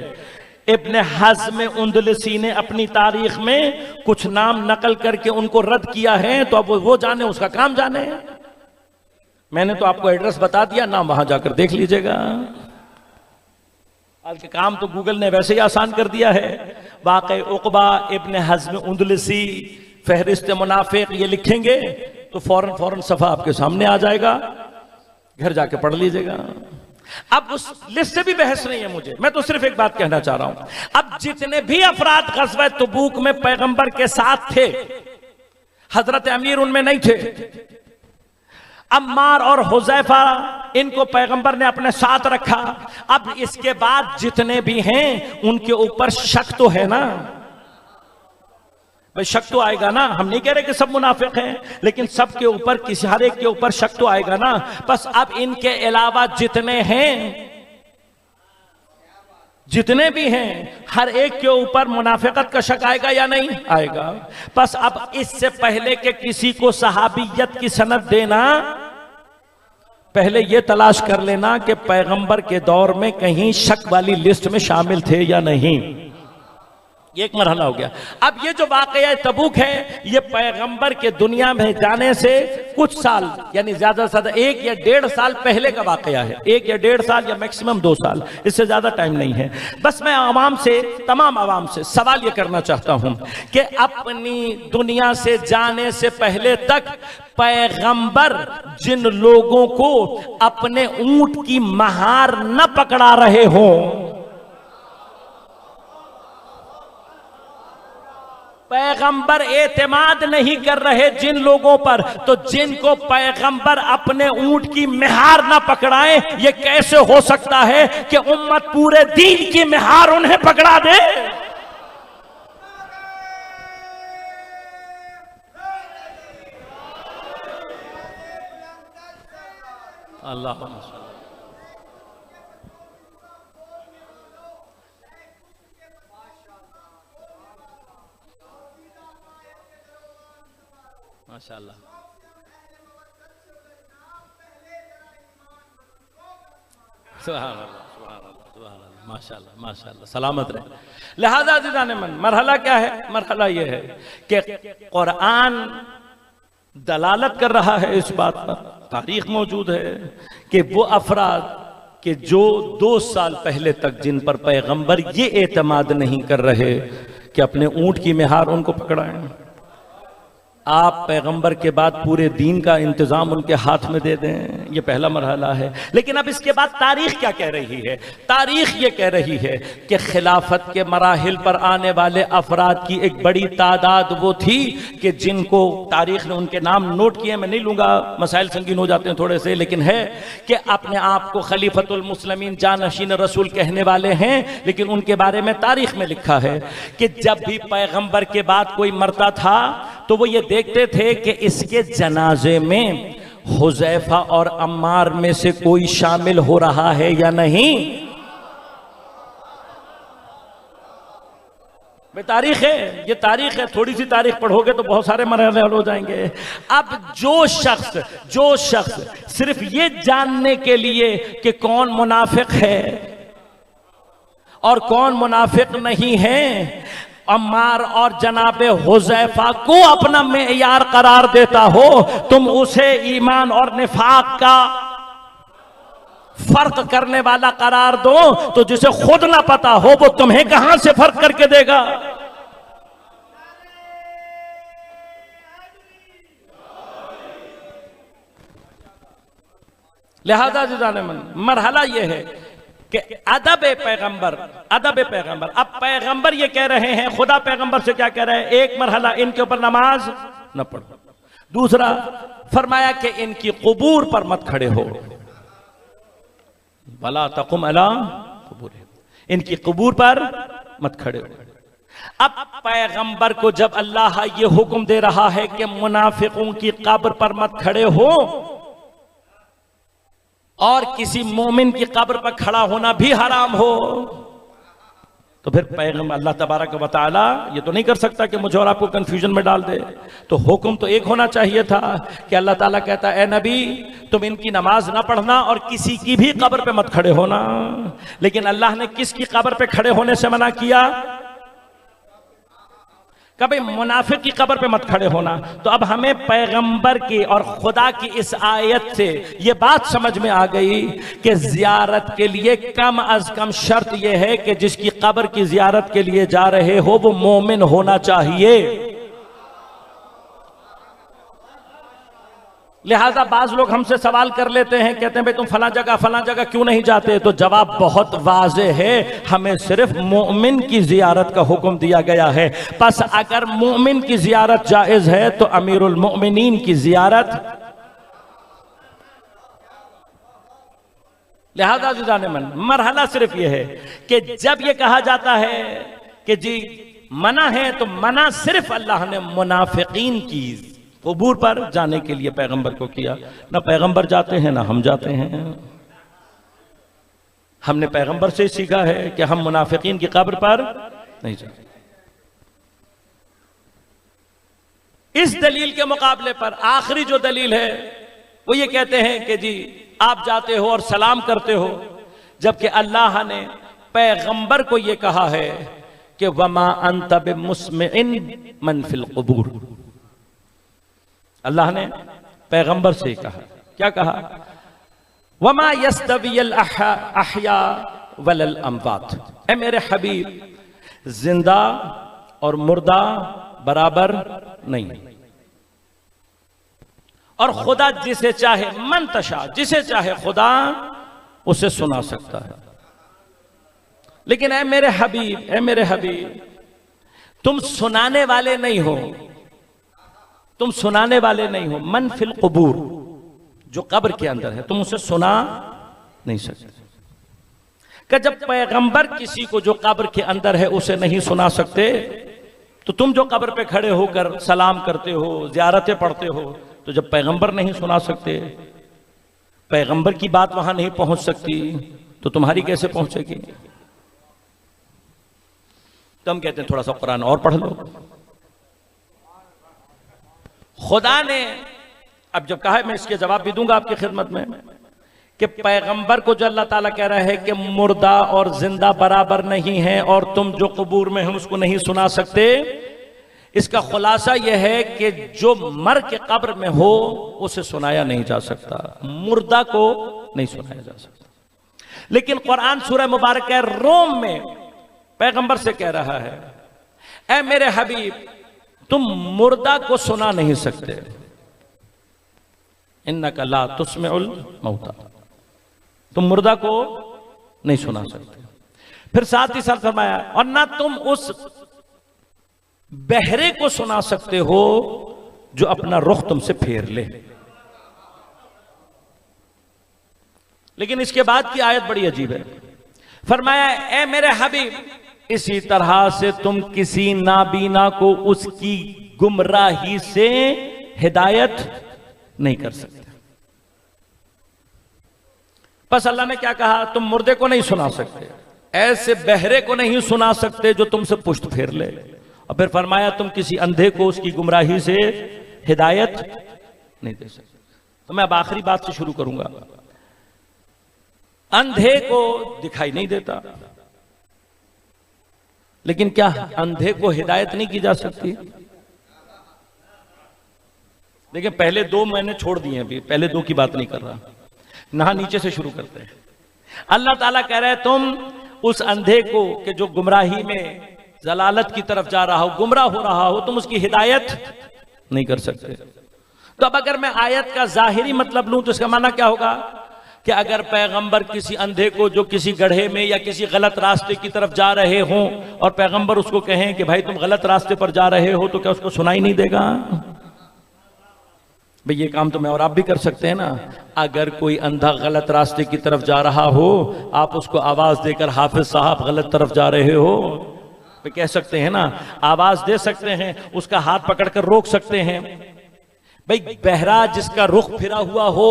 इब्ने हज़्म उंदलसी ने अपनी तारीख में कुछ नाम नकल करके उनको रद्द किया है, तो अब वो जाने, उसका काम जाने। मैंने तो आपको एड्रेस बता दिया, नाम वहां जाकर देख लीजिएगा। आज के काम तो गूगल ने वैसे ही आसान कर दिया है। वाक़े उक़बा इब्ने हज़्म उंदलसी फहरिस्त मुनाफिक ये लिखेंगे तो फौरन सफ़ा आपके सामने आ जाएगा, घर जाके पढ़ लीजिएगा। अब उस लिस्ट से भी बहस नहीं है मुझे, मैं तो सिर्फ एक बात कहना चाह रहा हूं। अब जितने भी अफराद ग़ज़वा तबूक में पैगंबर के साथ थे, हजरत अमीर उनमें नहीं थे। अम्मार और हुज़ैफा इनको पैगंबर ने अपने साथ रखा। अब इसके बाद जितने भी हैं उनके ऊपर शक तो है ना, भाई शक तो आएगा ना। हम नहीं कह रहे कि सब मुनाफिक हैं, लेकिन सब के ऊपर, किसी हर एक के ऊपर शक तो आएगा ना। बस अब इनके अलावा जितने हैं, जितने भी हैं, हर एक के ऊपर मुनाफिकत का शक आएगा या नहीं आएगा। बस अब इससे पहले कि किसी को सहाबियत की सनद देना, पहले यह तलाश कर लेना कि पैगंबर के दौर में कहीं शक वाली लिस्ट में शामिल थे या नहीं। ये एक मरहला हो गया। अब ये जो वाक़या तबूक है, ये पैगंबर के दुनिया में जाने से कुछ साल, यानी ज्यादा से ज्यादा 1 या 1.5 साल पहले का वाक़या है। 1 या 1.5 साल या मैक्सिमम 2 साल, इससे ज्यादा टाइम नहीं है। बस मैं आवाम से, तमाम आवाम से सवाल ये करना चाहता हूं कि अपनी दुनिया से जाने से पहले तक पैगंबर जिन लोगों को अपने ऊंट की महार न पकड़ा रहे हों, पैगंबर एतमाद नहीं कर रहे जिन लोगों पर, तो जिनको पैगंबर अपने ऊंट की मेहार ना पकड़ाए, ये कैसे हो सकता है कि उम्मत पूरे दीन की मेहार उन्हें पकड़ा दे? अल्लाह माशाअल्लाह। सुभान अल्लाह, सुभान अल्लाह, सुभान अल्लाह, माशाअल्लाह, माशाअल्लाह, सलामत रहे। लिहाजा जिदाने मन, मरहला क्या है? मरहला ये है कि कुरान दलालत कर रहा है इस बात पर, तारीख मौजूद है कि वो अफराद कि जो 2 साल पहले तक जिन पर पैगंबर ये एतमाद नहीं कर रहे कि अपने ऊंट की मेहार उनको पकड़ाएं, आप पैगंबर के बाद पूरे दीन का इंतजाम उनके हाथ में दे दें, ये पहला मरहला है। लेकिन अब इसके बाद तारीख क्या कह रही है? तारीख ये कह रही है कि खिलाफत के मराहिल पर आने वाले अफराद की एक बड़ी तादाद वो थी कि जिनको तारीख ने उनके नाम नोट किए, मैं नहीं लूंगा, मसाइल संगीन हो जाते हैं थोड़े से, लेकिन है कि अपने आप को खलीफतुल मुस्लिमीन जानशीन रसूल कहने वाले हैं, लेकिन उनके बारे में तारीख में लिखा है कि जब भी पैगंबर के बाद कोई मरता था तो वो ये देखते थे कि इसके जनाजे में हुज़ैफा और अम्मार में से कोई शामिल हो रहा है या नहीं। तारीख है, ये तारीख है, थोड़ी सी तारीख पढ़ोगे तो बहुत सारे मरहले हल हो जाएंगे। अब जो शख्स सिर्फ ये जानने के लिए कि कौन मुनाफिक है और कौन मुनाफिक नहीं है, अम्मार और जनाबे हुज़ैफा को अपना मेयार करार देता हो, तुम उसे ईमान और निफाक का फर्क करने वाला करार दो, तो जिसे खुद ना पता हो वो तुम्हें कहां से फर्क करके देगा। लिहाजा जिदाने मन मरहला यह है कि अदब पैगंबर। अब पैगंबर ये कह रहे हैं, खुदा पैगंबर से क्या कह रहे हैं? एक मरहला इनके ऊपर नमाज न पढ़ो, दूसरा फरमाया कि इनकी कुबूर पर मत खड़े हो, वला तकुम अला कुबूर, इनकी कुबूर पर मत खड़े हो। अब पैगंबर को जब अल्लाह ये हुक्म दे रहा है कि मुनाफिकों की कब्र पर मत खड़े हो, और किसी मोमिन की कब्र पर खड़ा होना भी हराम हो, तो फिर पैगंबर अल्लाह तबारक व तआला ये तो नहीं कर सकता कि मुझे और आपको कंफ्यूजन में डाल दे। तो हुक्म तो एक होना चाहिए था कि अल्लाह ताला कहता है, ए नबी तुम इनकी नमाज ना पढ़ना और किसी की भी कब्र पे मत खड़े होना। लेकिन अल्लाह ने किसकी कब्र पे खड़े होने से मना किया? कभी मुनाफिक की कब्र पे मत खड़े होना। तो अब हमें पैगंबर की और खुदा की इस आयत से ये बात समझ में आ गई कि जियारत के लिए कम अज कम शर्त यह है कि जिसकी कब्र की जियारत के लिए जा रहे हो वो मोमिन होना चाहिए। लिहाजा बाज लोग हमसे सवाल कर लेते हैं, कहते हैं भाई तुम फला जगह क्यों नहीं जाते? तो जवाब बहुत वाज़े है, हमें सिर्फ मोमिन की जियारत का हुक्म दिया गया है। बस अगर मोमिन की जियारत जायज है तो अमीरुल मोमिनीन की जियारत। लिहाजा जाने मन मरहला सिर्फ यह है कि जब यह कहा जाता है कि जी मना है, तो मना सिर्फ अल्लाह ने मुनाफिकीन की कबूर पर जाने के लिए पैगंबर को किया। ना पैगंबर जाते हैं ना हम जाते हैं। हमने पैगंबर से सीखा है कि हम मुनाफिकीन की कब्र पर नहीं जाते। इस दलील के मुकाबले पर आखिरी जो दलील है वो ये कहते हैं कि जी आप जाते हो और सलाम करते हो, जबकि अल्लाह ने पैगंबर को ये कहा है कि वमा अंत बिमुस्मिइन मन फिल क़ुबूर। अल्लाह ने पैगंबर से कहा, क्या कहा? वमा यस्तवियल अहया वलल अमवात। ए मेरे हबीब, जिंदा और मुर्दा बराबर नहीं, और खुदा जिसे चाहे मनतशा, जिसे चाहे खुदा उसे सुना सकता है। लेकिन ए मेरे हबीब, तुम सुनाने वाले नहीं हो, तुम सुनाने वाले नहीं हो। मन फिल क़ुबूर, जो कब्र के अंदर है, तुम उसे सुना नहीं सकते। कि जब पैगंबर किसी को जो कब्र के अंदर है उसे नहीं सुना सकते, तो तुम जो कब्र पे खड़े होकर सलाम करते हो, ज़ियारतें पढ़ते हो, तो जब पैगंबर नहीं सुना सकते, पैगंबर की बात वहां नहीं पहुंच सकती, तो तुम्हारी कैसे पहुंचेगी? तो हम कहते हैं थोड़ा सा कुरान और पढ़ लो। खुदा ने अब जब कहा है, मैं इसके जवाब भी दूंगा आपकी खिदमत में, कि पैगंबर को जो अल्लाह ताला कह रहा है कि मुर्दा और जिंदा बराबर नहीं है और तुम जो कबूर में हम उसको नहीं सुना सकते, इसका खुलासा यह है कि जो मर के कब्र में हो उसे सुनाया नहीं जा सकता, मुर्दा को नहीं सुनाया जा सकता। लेकिन कुरान सूरह मुबारक रोम में पैगंबर से कह रहा है, ऐ मेरे हबीब, तुम मुर्दा को सुना नहीं सकते। इन्नका ला तुस्मिउल मौता, तुम मुर्दा को नहीं सुना सकते। फिर साथ ही साथ फरमाया और ना तुम उस बहरे को सुना सकते हो जो अपना रुख तुमसे फेर ले। लेकिन इसके बाद की आयत बड़ी अजीब है। फरमाया ए मेरे हबीब, इसी तरह से तुम किसी नाबीना को उसकी गुमराही से हिदायत नहीं कर सकते। बस अल्लाह ने क्या कहा, तुम मुर्दे को नहीं सुना सकते, ऐसे बहरे को नहीं सुना सकते जो तुमसे पुश्त फेर ले। और फिर फरमाया तुम किसी अंधे को उसकी गुमराही से हिदायत नहीं दे सकते। तो मैं अब आखिरी बात से शुरू करूंगा। अंधे को दिखाई नहीं देता, लेकिन क्या अंधे को हिदायत नहीं की जा सकती? देखिए पहले दो मैंने छोड़ दिए, अभी पहले दो की बात नहीं कर रहा, ना नीचे से शुरू करते हैं। अल्लाह ताला कह रहे हैं तुम उस अंधे को कि जो गुमराही में जलालत की तरफ जा रहा हो, गुमराह हो रहा हो, तुम उसकी हिदायत नहीं कर सकते। तो अब अगर मैं आयत का जाहिरी मतलब लूं तो इसका माना क्या होगा कि अगर पैगंबर किसी अंधे को जो किसी गड्ढे में या किसी गलत रास्ते की तरफ जा रहे हों और पैगंबर उसको कहें कि भाई तुम गलत रास्ते पर जा रहे हो, तो क्या उसको सुनाई नहीं देगा? भाई ये काम तो मैं और आप भी कर सकते हैं ना। अगर कोई अंधा गलत रास्ते की तरफ जा रहा हो, आप उसको आवाज देकर हाफिज साहब गलत तरफ जा रहे हो, तो कह सकते हैं ना, आवाज दे सकते हैं, उसका हाथ पकड़कर रोक सकते हैं। भाई बहरा जिसका रुख फिरा हुआ हो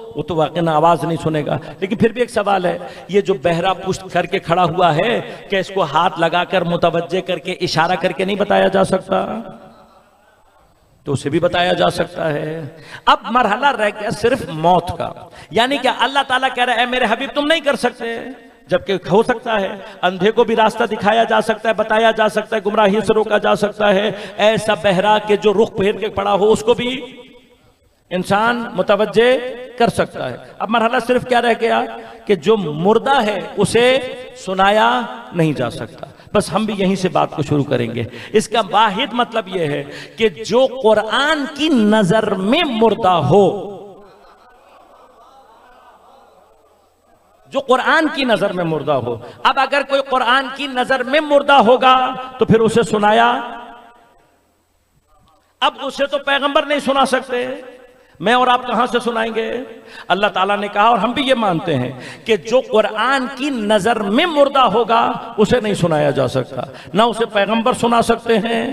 वो तो वाकई ना आवाज नहीं सुनेगा। लेकिन फिर भी एक सवाल है, ये जो बहरा पुष्ट करके खड़ा हुआ है, क्या इसको हाथ लगाकर मुतवज्जे करके इशारा करके नहीं बताया जा सकता? तो उसे भी बताया जा सकता है। अब मरहला रह गया सिर्फ मौत का, यानी कि अल्लाह ताला कह रहा है मेरे हबीब तुम नहीं कर सकते, जबकि हो सकता है अंधे को भी रास्ता दिखाया जा सकता है, बताया जा सकता है, गुमराही से रोका जा सकता है। ऐसा बहरा के जो रुख फेर के पड़ा हो उसको भी इंसान मुतवज्जे कर सकता है। अब मरहला सिर्फ क्या रह गया कि जो मुर्दा है उसे सुनाया नहीं जा सकता। बस हम भी यहीं से बात को शुरू करेंगे। इसका वाहिद मतलब यह है कि जो कुरान की नजर में मुर्दा हो, जो कुरान की नजर में मुर्दा हो। अब अगर कोई कुरान की नजर में मुर्दा होगा तो फिर उसे सुनाया, अब उसे तो पैगंबर नहीं सुना सकते, मैं और आप कहां से सुनाएंगे? अल्लाह ताला ने कहा और हम भी ये मानते हैं कि जो कुरान की नजर में मुर्दा होगा उसे नहीं सुनाया जा सकता। ना उसे पैगंबर सुना सकते हैं,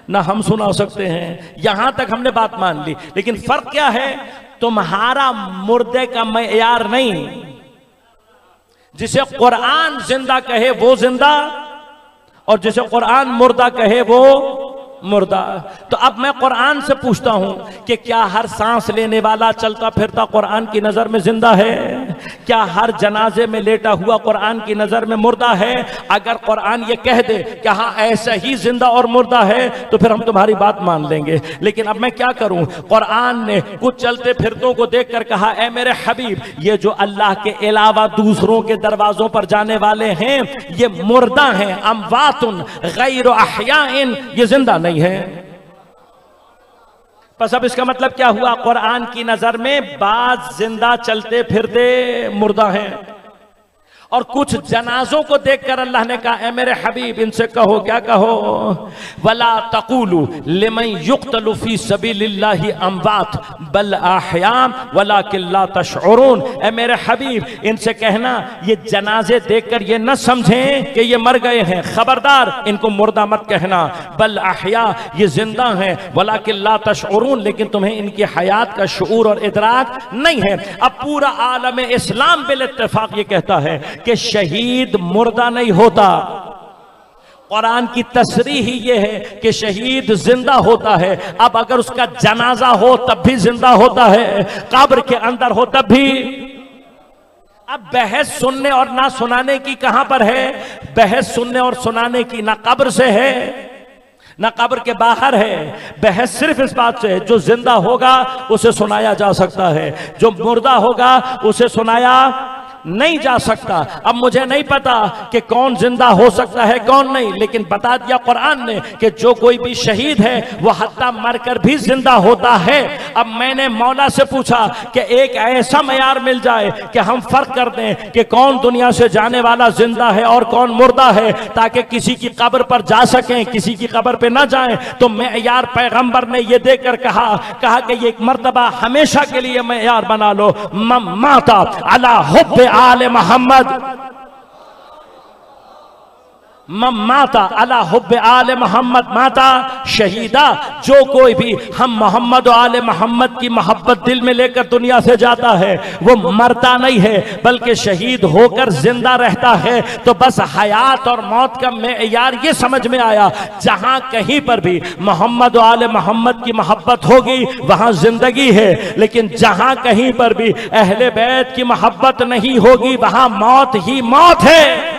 ना हम सुना सकते हैं। यहां तक हमने बात मान ली। लेकिन फर्क क्या है, तुम्हारा मुर्दे का मयार नहीं, जिसे कुरान जिंदा कहे वो जिंदा, और जिसे कुरान मुर्दा कहे वो मुर्दा। तो अब मैं कुरान से पूछता हूं कि क्या हर सांस लेने वाला चलता फिरता कुरान की नजर में जिंदा है? क्या हर जनाजे में लेटा हुआ कुरान की नजर में मुर्दा है? अगर कुरान ये कह दे कि हाँ ऐसा ही जिंदा और मुर्दा है तो फिर हम तुम्हारी बात मान लेंगे। लेकिन अब मैं क्या करूं, कुरान ने कुछ चलते फिरतों को देखकर कहा ए मेरे हबीब, ये जो अल्लाह के अलावा दूसरों के दरवाजों पर जाने वाले हैं ये मुर्दा हैं, अमवातुन गैर अहयाइन, ये जिंदा नहीं है। बस अब इसका मतलब क्या हुआ, कुरान की नजर में बाज जिंदा चलते फिरते मुर्दा हैं, और कुछ जनाजों को देखकर अल्लाह ने कहा ए मेरे हबीब इनसे कहो, क्या कहो, वला तक़ूलू लिमन युक़्तलु फी सबीलिल्लाहि अमवात बल अहयाम वलाकिन ला तशऊरून। ए मेरे हबीब इनसे कहना ये जनाजे देखकर ये न समझें कि ये मर गए हैं, खबरदार इनको मुर्दा मत कहना, बल अहया ये जिंदा हैं, वलाकिन ला तशऊरून लेकिन तुम्हें इनकी हयात का शऊर और इदराक नहीं है। अब पूरा आलम इस्लाम बिल इत्तेफाक ये कहता है कि शहीद मुर्दा नहीं होता। कुरान की तस्रीह ही ये है कि शहीद जिंदा होता है। अब अगर उसका जनाजा हो तब भी जिंदा होता है, कब्र के अंदर हो तब भी। अब बहस सुनने और ना सुनाने की कहां पर है? बहस सुनने और सुनाने की ना कब्र से है ना कब्र के बाहर है। बहस सिर्फ इस बात से है जो जिंदा होगा उसे सुनाया जा सकता है, जो मुर्दा होगा उसे सुनाया नहीं जा सकता। अब मुझे नहीं पता कि कौन जिंदा हो सकता है कौन नहीं, लेकिन बता दिया कुरान ने कि जो कोई भी शहीद है वो हत्ता मरकर भी जिंदा होता है। अब मैंने मौला से पूछा कि एक ऐसा मयार मिल जाए कि हम फर्क कर दें कि कौन दुनिया से जाने वाला जिंदा है और कौन मुर्दा है, ताकि किसी की कब्र पर जा सकें, किसी की कब्र पे ना जाएं। तो मयार पैगंबर ने ये देकर कहा कि ये एक मर्तबा हमेशा के लिए मयार बना लो, माता अला हुब्बे आले मोहम्मद, माता अला हुब्बे आले मोहम्मद माता शहीदा। जो कोई भी हम मोहम्मद और आले मोहम्मद की मोहब्बत दिल में लेकर दुनिया से जाता है वो मरता नहीं है बल्कि शहीद होकर जिंदा रहता है। तो बस हयात और मौत का मेयार ये समझ में आया, जहां कहीं पर भी मोहम्मद और आले मोहम्मद की मोहब्बत होगी वहां जिंदगी है, लेकिन जहां कहीं पर भी अहले बैत की मोहब्बत नहीं होगी वहां मौत ही मौत है।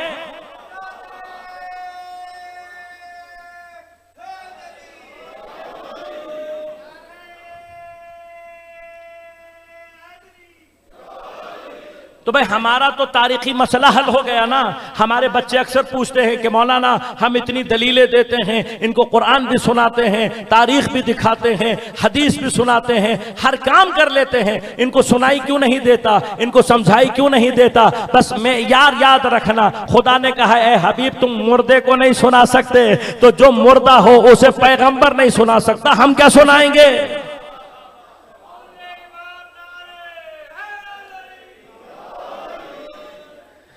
तो भाई हमारा तो तारीखी मसला हल हो गया ना। हमारे बच्चे अक्सर पूछते हैं कि मौलाना हम इतनी दलीलें देते हैं, इनको कुरान भी सुनाते हैं, तारीख भी दिखाते हैं, हदीस भी सुनाते हैं, हर काम कर लेते हैं, इनको सुनाई क्यों नहीं देता, इनको समझाई क्यों नहीं देता। बस मैं याद रखना, खुदा ने कहा ए हबीब तुम मुर्दे को नहीं सुना सकते, तो जो मुर्दा हो उसे पैगंबर नहीं सुना सकता, हम क्या सुनाएंगे।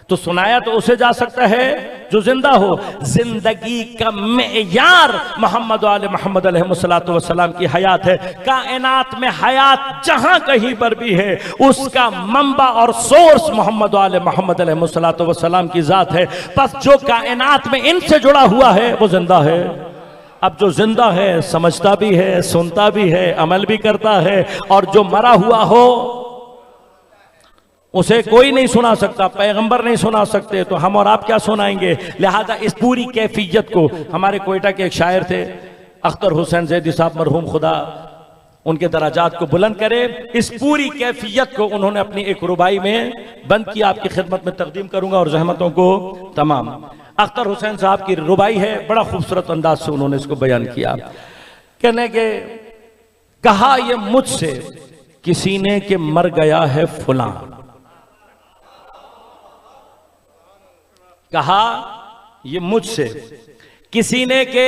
तो सुनाया तो उसे जा सकता है जो जिंदा हो। जिंदगी का मेयार मोहम्मद वाले मोहम्मद अलैहिस्सलातु वस्सलाम की हयात है। कायनात में हयात जहां कहीं पर भी है उसका मंबा और सोर्स मोहम्मद वाले मोहम्मद अलैहिस्सलातु वस्सलाम की जात है। बस जो कायनात में इनसे जुड़ा हुआ है वो जिंदा है। अब जो जिंदा है समझता भी है, सुनता भी है, अमल भी करता है, और जो मरा हुआ हो उसे कोई नहीं सुना सकता, पैगंबर नहीं सुना सकते, तो हम और आप क्या सुनाएंगे। लिहाजा इस पूरी कैफियत को, हमारे कोयटा के एक शायर थे अख्तर हुसैन जैदी साहब मरहूम, खुदा उनके दराजात को बुलंद करे, इस पूरी कैफियत को उन्होंने अपनी एक रुबाई में बंद किया, आपकी खिदमत में तकदीम करूंगा और जहमतों को तमाम। अख्तर हुसैन साहब की रुबाई है, बड़ा खूबसूरत अंदाज से उन्होंने इसको बयान किया। कहने के कहा ये मुझसे किसी ने कि मर गया है फुला, कहा ये मुझसे किसी ने के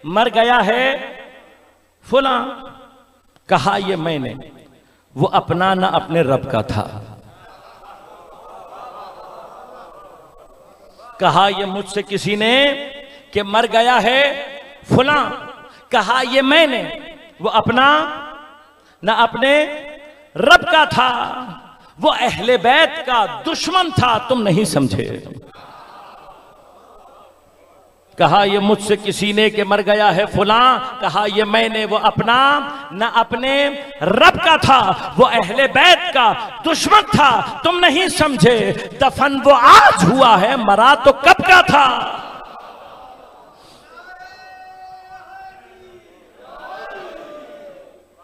मर गया है फुला, कहा ये मैंने, वो अपना ना अपने रब का था। कहा ये मुझसे किसी ने कि मर गया है फुला, कहा ये मैंने, वो अपना ना अपने रब का था, वो अहले बैत का दुश्मन था, तुम नहीं समझे। कहा ये मुझसे किसी ने कि मर गया है फुला, कहा ये मैंने, वो अपना न अपने रब का था, वो अहले बैत का दुश्मन था, तुम नहीं समझे। दफन वो आज हुआ है, मरा तो कब का था।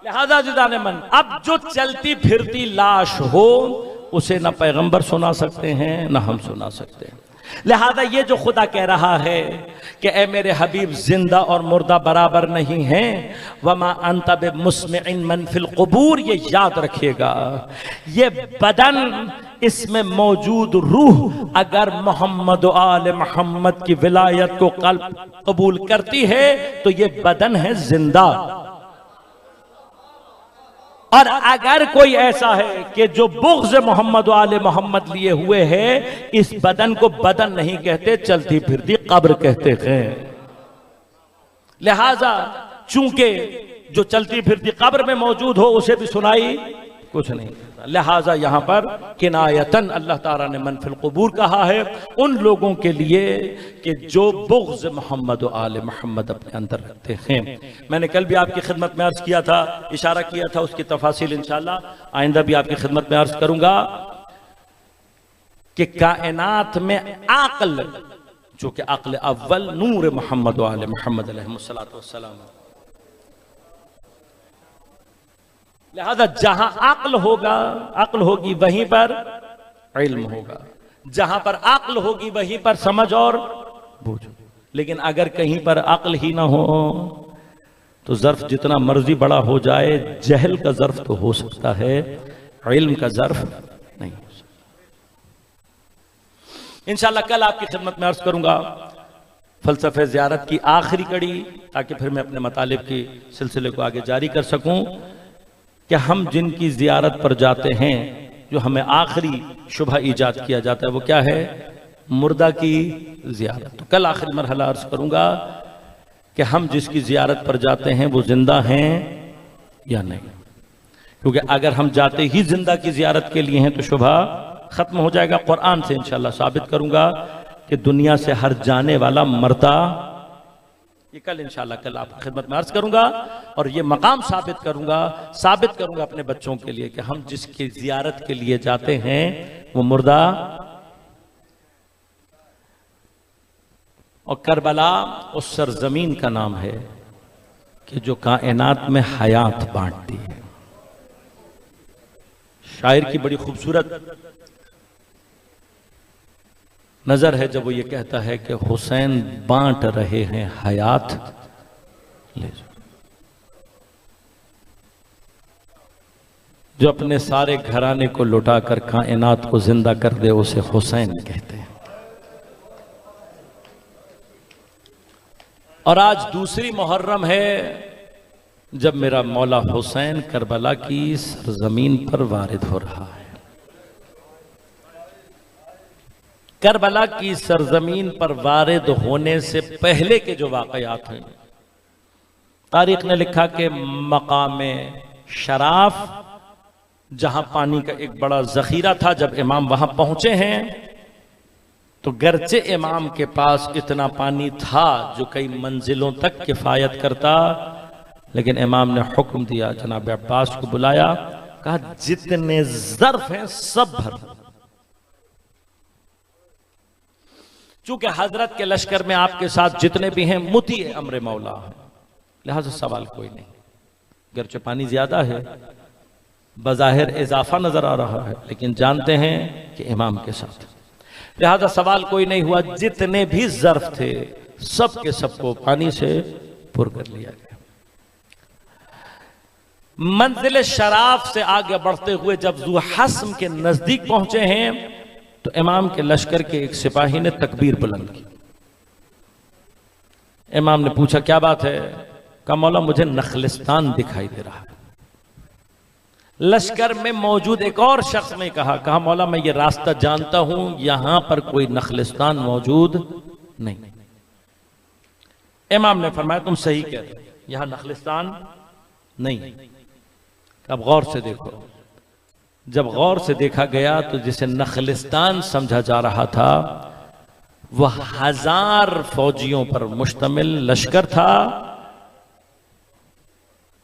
लिहाजा जिदाने मन, अब जो चलती फिरती लाश हो उसे ना पैगंबर सुना सकते हैं ना हम सुना सकते हैं। लिहाजा ये जो खुदा कह रहा है कि ए मेरे हबीब जिंदा और मुर्दा बराबर नहीं हैं, वमा अंत बिमुस्मिइन मन फिल कुबूर, ये याद रखिएगा। ये बदन, इसमें मौजूद रूह अगर मोहम्मद व आले मोहम्मद की विलायत को कल्ब कबूल करती है तो ये बदन है जिंदा। और अगर कोई ऐसा है कि जो बुग़्ज़ मोहम्मद आले मोहम्मद लिए हुए है, इस बदन को बदन नहीं कहते, चलती फिरती कब्र कहते हैं। लिहाजा चूंकि जो चलती फिरती कब्र में मौजूद हो उसे भी सुनाई कुछ नहीं करता। लिहाजा यहां पर किनायतन अल्लाह ताला ने मन फिल कुबूर कहा है उन लोगों के लिए कि जो बुग़्ज़ मोहम्मद व आले मोहम्मद अपने अंदर रखते हैं। मैंने कल भी आपकी खिदमत में अर्ज किया था, इशारा किया था, उसकी तफासिल इंशाअल्लाह आइंदा भी आपकी खिदमत में अर्ज करूंगा कि कायनात में आक़ल, जो कि अक़ल अव्वल नूर मोहम्मद व आले मोहम्मद अलैहिस्सलातु वस्सलाम, लिहाजा जहां अक्ल होगा, अक्ल होगी वहीं पर इल्म होगा। जहां पर अक्ल होगी वहीं पर समझ और बूझ। लेकिन अगर कहीं पर अक्ल ही ना हो तो ज़र्फ जितना मर्जी बड़ा हो जाए, जहल का ज़र्फ तो हो सकता है, इल्म का ज़र्फ नहीं हो सकता। इंशाअल्लाह कल आपकी खिदमत में अर्ज करूंगा फ़लसफ़े ज़ियारत की आखिरी कड़ी, ताकि फिर मैं अपने मतालिब के सिलसिले को आगे जारी कर सकूं कि हम जिनकी ज़ियारत पर जाते हैं, जो हमें आखिरी शुबहा ईजाद किया जाता है, वो क्या है? मुर्दा की ज़ियारत। तो कल आखिरी मरहला अर्ज करूंगा कि हम जिसकी ज़ियारत पर जाते हैं वो जिंदा हैं या नहीं, क्योंकि अगर हम जाते ही जिंदा की ज़ियारत के लिए हैं तो शुबहा खत्म हो जाएगा। कुरान से इंशाअल्लाह साबित करूंगा कि दुनिया से हर जाने वाला मरता, ये कल इंशाअल्लाह कल आपकी खिदमत में अर्ज करूंगा और ये मकाम साबित करूंगा अपने बच्चों के लिए कि हम जिसकी ज़ियारत के लिए जाते हैं वो मुर्दा। और करबला उस सरजमीन का नाम है कि जो कायनात में हयात बांटती है। शायर की बड़ी खूबसूरत नजर है जब वो ये कहता है कि हुसैन बांट रहे हैं हयात ले जाओ। जो अपने सारे घराने को लुटाकर कायनात को जिंदा कर दे उसे हुसैन कहते हैं। और आज दूसरी मुहर्रम है जब मेरा मौला हुसैन करबला की सरजमीन पर वारिद हो रहा है। करबला की सरजमीन पर वारिद होने से पहले के जो वाकयात हैं, तारीख ने लिखा कि मकाम शराफ, जहां पानी का एक बड़ा जखीरा था, जब इमाम वहां पहुंचे हैं तो गर्चे इमाम के पास इतना पानी था जो कई मंजिलों तक किफायत करता, लेकिन इमाम ने हुक्म दिया, जनाब अब्बास को बुलाया, कहा जितने ज़र्फ हैं सब भर। चूंकि हजरत के लश्कर में आपके साथ जितने भी हैं मुती अम्र मौला है, लिहाजा सवाल कोई नहीं। गर्चे पानी ज्यादा है, बज़ाहिर इजाफा नजर आ रहा है, लेकिन जानते हैं कि इमाम के साथ, लिहाजा सवाल कोई नहीं हुआ। जितने भी ज़र्फ थे सब के सबको पानी से पुर कर लिया गया। मंजिल शराफ से आगे बढ़ते हुए जब ज़ू हस्म के नजदीक पहुंचे हैं तो इमाम के लश्कर के एक सिपाही ने तकबीर बुलंद की। इमाम ने पूछा क्या बात है? कहा मौला मुझे नखलिस्तान दिखाई दे रहा है। लश्कर में मौजूद एक और शख्स ने कहा मौला मैं ये रास्ता जानता हूं, यहां पर कोई नखलिस्तान मौजूद नहीं। इमाम ने फरमाया तुम सही कह रहे हो, यहां नखलिस्तान नहीं। अब गौर से देखो, जब गौर से देखा गया तो जिसे नखलिस्तान समझा जा रहा था वह 1000 फौजियों पर मुश्तमिल लश्कर था,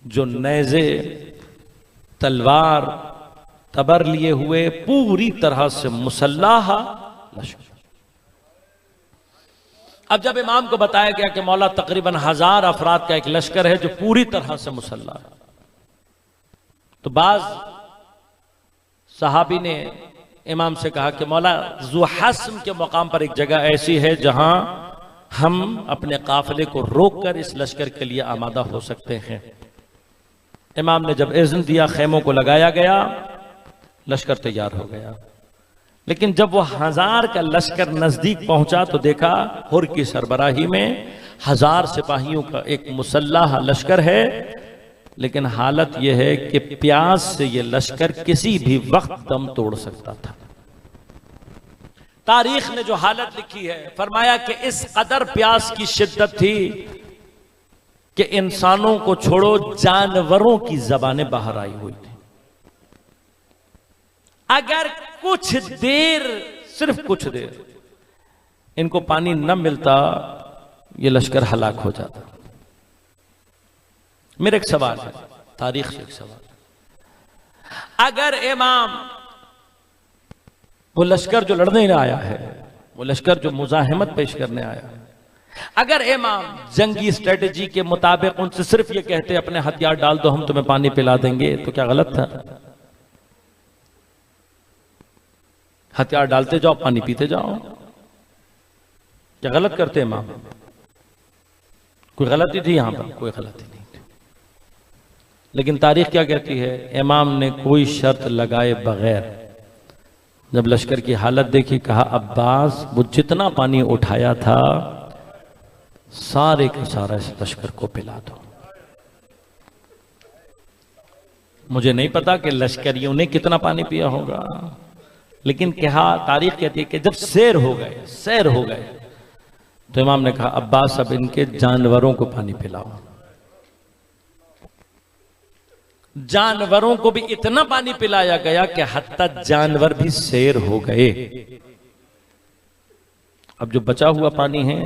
जो नेज़े, तलवार, तबर लिए हुए पूरी तरह से मुसल्लाह लश्कर। अब जब इमाम को बताया गया कि मौला तकरीबन 1000 अफराद का एक लश्कर है जो पूरी तरह से मुसल्लाह है, तो बाज सहाबी ने इमाम से कहा कि मौला ज़ू हस्म के मकाम पर एक जगह ऐसी है जहां हम अपने काफिले को रोककर इस लश्कर के लिए आमादा हो सकते हैं। इमाम ने जब इज़्न दिया, खेमों को लगाया गया, लश्कर तैयार हो गया। लेकिन जब वो 1000 का लश्कर नजदीक पहुंचा तो देखा हुर की सरबराही में 1000 सिपाहियों का एक मुसल्लाह लश्कर है, लेकिन हालत यह है कि प्यास से यह लश्कर किसी भी वक्त दम तोड़ सकता था। तारीख ने जो हालत लिखी है, फरमाया कि इस कदर प्यास की शिद्दत थी कि इंसानों को छोड़ो जानवरों की जबानें बाहर आई हुई थी। अगर कुछ देर, सिर्फ कुछ देर इनको पानी न मिलता, ये लश्कर हलाक हो जाता। मेरा एक सवाल है, तारीख से एक सवाल, अगर इमाम वो लश्कर जो लड़ने आया है, वो लश्कर जो मुजाहिमत पेश करने आया है, अगर इमाम जंगी स्ट्रेटेजी के मुताबिक उनसे सिर्फ ये कहते अपने हथियार डाल दो हम तुम्हें पानी पिला देंगे, तो क्या गलत था? हथियार डालते जाओ, पानी पीते जाओ। क्या गलत करते इमाम? कोई गलती थी यहां पर? कोई गलती नहीं थी। लेकिन तारीख क्या कहती है? इमाम ने कोई शर्त लगाए बगैर जब लश्कर की हालत देखी, कहा अब्बास वो जितना पानी उठाया था सारे का सारा इस लश्कर को पिला दो। मुझे नहीं पता कि लश्करियों ने कितना पानी पिया होगा, लेकिन कहा, तारीख कहती है कि जब सैर हो गए तो इमाम ने कहा अब्बास अब इनके जानवरों को पानी पिलाओ। जानवरों को भी इतना पानी पिलाया गया कि हत्ता जानवर भी सैर हो गए। अब जो बचा हुआ पानी है,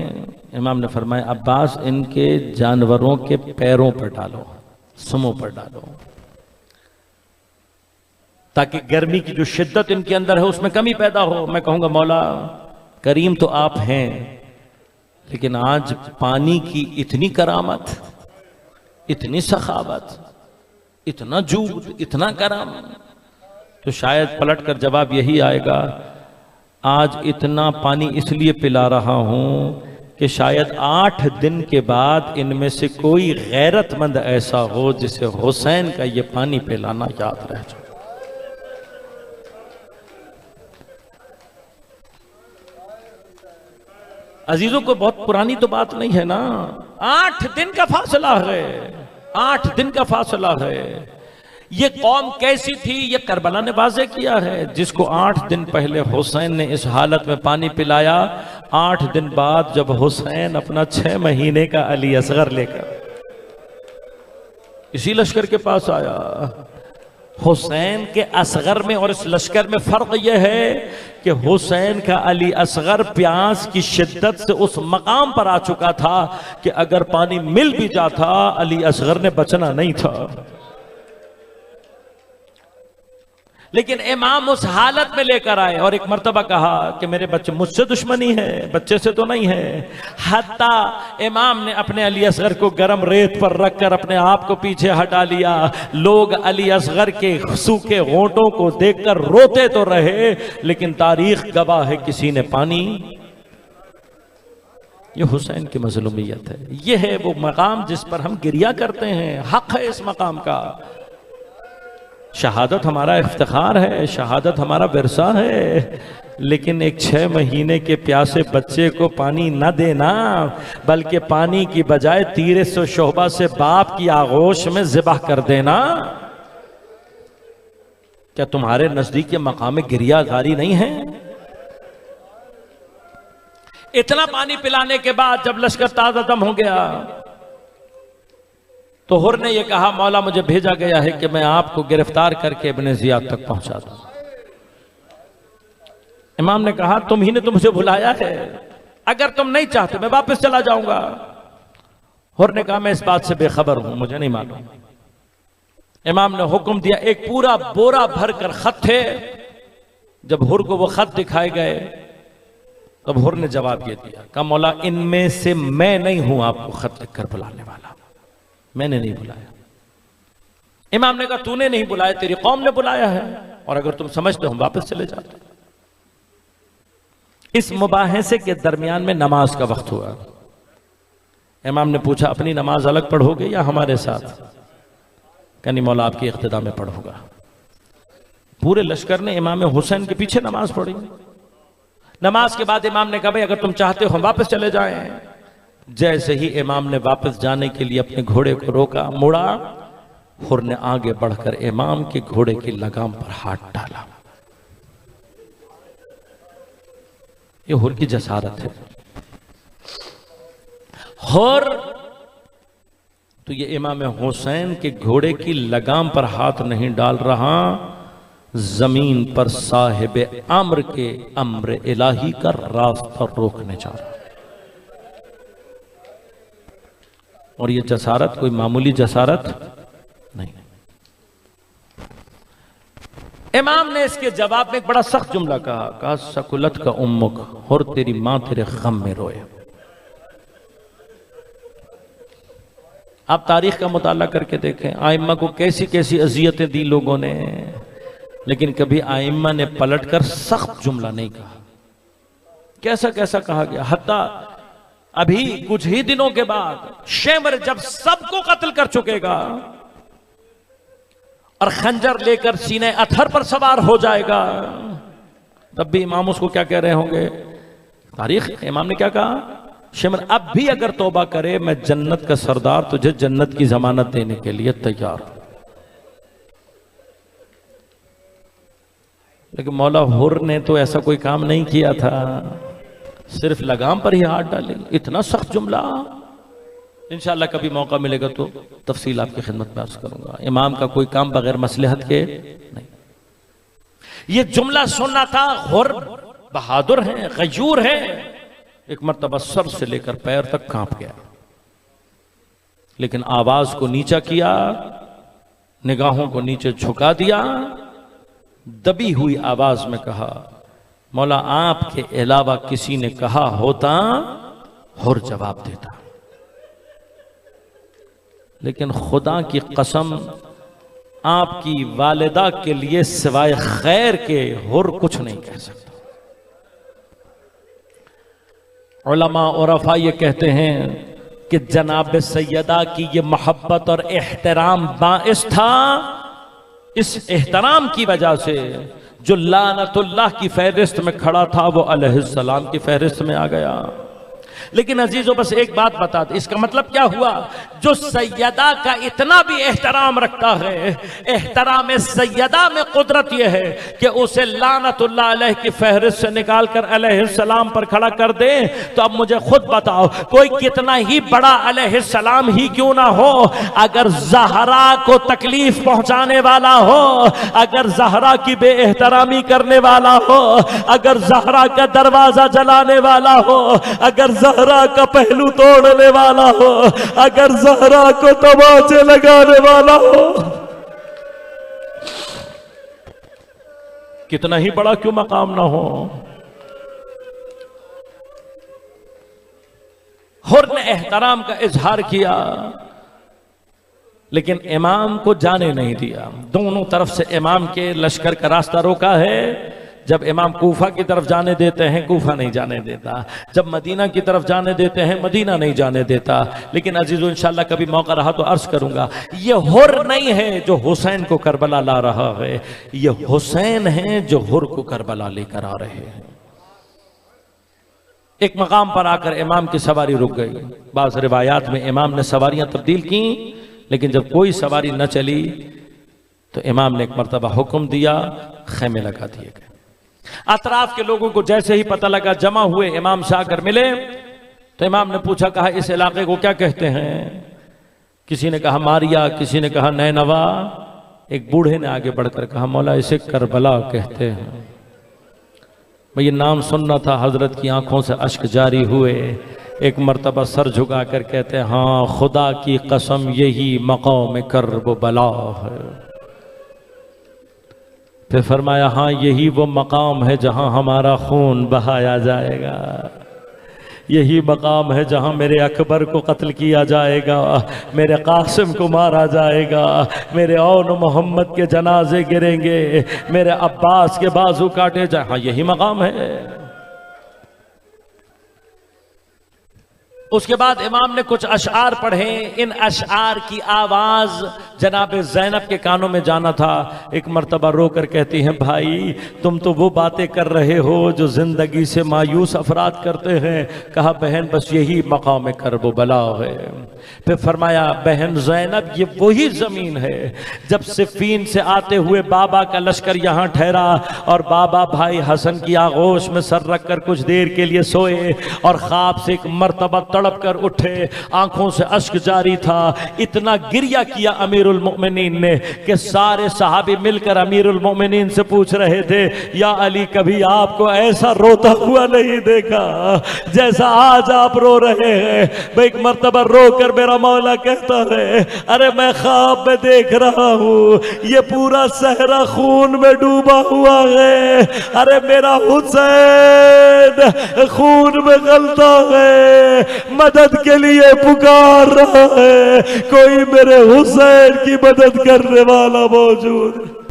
इमाम ने फरमाया अब्बास इनके जानवरों के पैरों पर डालो, सुमों पर डालो, ताकि गर्मी की जो शिद्दत इनके अंदर है उसमें कमी पैदा हो। मैं कहूंगा मौला करीम तो आप हैं, लेकिन आज पानी की इतनी करामत, इतनी सखावत, इतना जूद, इतना करम, तो शायद पलट कर जवाब यही आएगा, आज इतना पानी इसलिए पिला रहा हूं कि शायद 8 दिन के बाद इनमें से कोई गैरतमंद ऐसा हो जिसे हुसैन का ये पानी पिलाना याद रह जाए। अजीजों को बहुत पुरानी तो बात नहीं है ना, 8 दिन का फासला है, 8 दिन का फासला है। ये कौम कैसी थी ये करबला ने वाज़े किया है, जिसको 8 दिन पहले हुसैन ने इस हालत में पानी पिलाया। 8 दिन बाद जब हुसैन अपना 6 महीने का अली असगर लेकर इसी लश्कर के पास आया, हुसैन के असगर में और इस लश्कर में फर्क यह है कि हुसैन का अली असगर प्यास की शिद्दत से उस मकाम पर आ चुका था कि अगर पानी मिल भी जाता अली असगर ने बचना नहीं था। लेकिन इमाम उस हालत में लेकर आए और एक मर्तबा कहा कि मेरे बच्चे मुझसे दुश्मनी है, बच्चे से तो नहीं है। हत्ता इमाम ने अपने अली असगर को गर्म रेत पर रखकर अपने आप को पीछे हटा लिया। लोग अली असगर के सूखे होंठों को देखकर रोते तो रहे, लेकिन तारीख गवाह है किसी ने पानी। ये हुसैन की मज़लूमियत है, ये है वो मकाम जिस पर हम गिरिया करते हैं। हक है इस मकाम का, शहादत हमारा इफ्तिखार है, शहादत हमारा विरसा है, लेकिन एक 6 महीने के प्यासे बच्चे को पानी न देना, बल्कि पानी की बजाय तीरे से शोभा से बाप की आगोश में ज़िबाह कर देना, क्या तुम्हारे नजदीक ये मकाम गिरियागारी नहीं है? इतना पानी पिलाने के बाद जब लश्कर ताज़ा दम हो गया तो हुर ने यह कहा मौला मुझे भेजा गया है कि मैं आपको गिरफ्तार करके इब्ने जियाद तक पहुंचा दूं। इमाम ने कहा तुम ही ने तो मुझे बुलाया है, अगर तुम नहीं चाहते मैं वापस चला जाऊंगा। हुर ने कहा मैं इस बात से बेखबर हूं, मुझे नहीं मालूम। इमाम ने हुक्म दिया, एक पूरा बोरा भरकर खत थे। जब हुर को वो खत दिखाए गए तब हुर ने जवाब ये दिया, कहा मौला इनमें से मैं नहीं हूं आपको खत लिखकर बुलाने वाला, मैंने नहीं बुलाया। इमाम ने कहा तूने नहीं बुलाया, तेरी कौम ने बुलाया है, और अगर तुम समझते हो वापस चले जाते। इस मुबाहिसे के दरमियान में नमाज का वक्त हुआ। इमाम ने पूछा अपनी नमाज अलग पढ़ोगे या हमारे साथ? कहनी मौला आपकी इख्तिदा में पढ़ूंगा। पूरे लश्कर ने इमाम हुसैन के पीछे नमाज पढ़ी। नमाज के बाद इमाम ने कहा भाई अगर तुम चाहते हो हम वापस चले जाएं। जैसे ही इमाम ने वापस जाने के लिए अपने घोड़े को रोका, मुड़ा, हुर ने आगे बढ़कर इमाम के घोड़े की लगाम पर हाथ डाला। ये हुर की जसारत है। हुर तो ये इमाम हुसैन के घोड़े की लगाम पर हाथ नहीं डाल रहा, जमीन पर साहिब अम्र के अम्र इलाही का रास्ता रोकने जा रहा। और ये जसारत कोई मामूली जसारत नहीं। इमाम ने इसके जवाब में एक बड़ा सख्त जुमला कहा सकुलत का उम्मुक, और तेरी मां तेरे गम में रोए। आप तारीख का मुताला करके देखें आइम्मा को कैसी कैसी अजियतें दी लोगों ने। लेकिन कभी आइम्मा ने पलटकर सख्त जुमला नहीं कहा। कैसा कैसा कहा गया, हत्ता अभी कुछ ही दिनों के बाद शेमर जब सबको कत्ल कर चुकेगा और खंजर लेकर सीने अथर पर सवार हो जाएगा, तब भी इमाम उसको क्या कह रहे होंगे? तारीख इमाम ने क्या कहा? शेमर अब भी अगर तौबा करे, मैं जन्नत का सरदार तुझे जन्नत की जमानत देने के लिए तैयार हूं। लेकिन मौला हुर ने तो ऐसा कोई काम नहीं किया था, सिर्फ लगाम पर ही हाथ डाले। इतना सख्त जुमला। इंशाअल्लाह कभी मौका मिलेगा तो तफसील आपकी खिदमत में अर्ज करूंगा। इमाम का कोई काम बगैर मसलहत के नहीं। ये जुमला सुनना था। हुर बहादुर हैं, गयूर हैं। एक मर्तबा सर से लेकर पैर तक कांप गया, लेकिन आवाज को नीचा किया, निगाहों को नीचे झुका दिया, दबी हुई आवाज में कहा, मौला आपके अलावा किसी ने कहा होता हुर जवाब देता, लेकिन खुदा की कसम आपकी वालिदा के लिए सिवाय खैर के हुर कुछ नहीं कह सकता। उलमा और उरफा ये कहते हैं कि जनाब सैयदा की ये मोहब्बत और एहतराम बाइस था। इस एहतराम की वजह से जो लानतुल्लाह की फहरिस्त में खड़ा था वो अलैहिस्सलाम की फहरिस्त में आ गया। लेकिन अजीजों बस एक बात बता दे, इसका मतलब क्या हुआ? जो सैयदा का इतना भी एहतराम रखता है, एहतराम सैयदा में कुदरत यह है कि उसे लानतुल्लाह अलैह की फहरिस्त से निकाल कर अलैहिस्सलाम पर खड़ा कर दे। तो अब मुझे खुद बताओ, कोई कितना ही बड़ा अलैहिस्सलाम ही क्यों ना हो, अगर ज़हरा को तकलीफ पहुंचाने वाला हो, अगर ज़हरा की बेएहतरामी करने वाला हो, अगर ज़हरा का दरवाजा जलाने वाला हो, अगर ज़हरा का पहलू तोड़ने वाला हो, अगर ज़हरा को तमाचे लगाने वाला हो, कितना ही बड़ा क्यों मकाम ना हो। हुर ने एहतराम का इजहार किया, लेकिन इमाम को जाने नहीं दिया। दोनों तरफ से इमाम के लश्कर का रास्ता रोका है। जब इमाम कूफा की तरफ जाने देते हैं, कूफा नहीं जाने देता। जब मदीना की तरफ जाने देते हैं, मदीना नहीं जाने देता। लेकिन अजीजों इंशाल्लाह कभी मौका रहा तो अर्ज करूंगा, ये हुर नहीं है जो हुसैन को करबला ला रहा है, ये हुसैन है जो हुर को करबला लेकर आ रहे हैं। एक मकाम पर आकर इमाम की सवारी रुक गई। बाज़ रिवायात में इमाम ने सवारियां तब्दील की, लेकिन जब कोई सवारी न चली तो इमाम ने एक मरतबा हुक्म दिया, खेमे लगा दिए गए। अतराफ के लोगों को जैसे ही पता लगा, जमा हुए, इमाम से आकर मिले। तो इमाम ने पूछा, कहा इस इलाके को क्या कहते हैं? किसी ने कहा मारिया, किसी ने कहा नैनवा। एक बूढ़े ने आगे बढ़कर कहा, मौला इसे करबला कहते हैं। मैं ये नाम सुनना था, हजरत की आंखों से अश्क जारी हुए। एक मर्तबा सर झुका कर कहते हैं, हाँ खुदा की कसम यही मकाम करबला है। फिर फरमाया, हाँ यही वो मकाम है जहां हमारा खून बहाया जाएगा, यही मकाम है जहां मेरे अकबर को कत्ल किया जाएगा, मेरे कासिम को मारा जाएगा, मेरे औन मोहम्मद के जनाजे गिरेंगे, मेरे अब्बास के बाजू काटे जाए। हाँ यही मकाम है। उसके बाद इमाम ने कुछ अशआर पढ़े। इन अशआर की आवाज जनाब ज़ैनब के कानों में जाना था। एक मर्तबा रोकर कहती हैं, भाई तुम तो वो बातें कर रहे हो जो जिंदगी से मायूस अफराद करते हैं। कहा बहन बस यही मकाम करबला है। फिर फरमाया, बहन ज़ैनब ये वही जमीन है जब सिफ़ीन से आते हुए बाबा का लश्कर यहाँ ठहरा और बाबा भाई हसन की आगोश में सर रखकर कुछ देर के लिए सोए और ख्वाब से एक मर्तबा तड़प कर उठे, आंखों से अश्क जारी था। इतना गिरिया किया अमीरुल मोमिनीन ने कि सारे सहाबी मिलकर अमीरुल मोमिनीन से पूछ रहे थे, या अली कभी आपको ऐसा रोता हुआ नहीं देखा जैसा आज आप रो रहे हैं। एक मर्तबा रोकर मेरा मौला कहता है, अरे मैं ख्वाब में देख रहा हूँ ये पूरा सहरा खून में डूबा हुआ है, अरे मेरा हुसैन खून में गलता है, मदद के लिए पुकार रहा है, कोई मेरे हुसैन की मदद करने वाला मौजूद।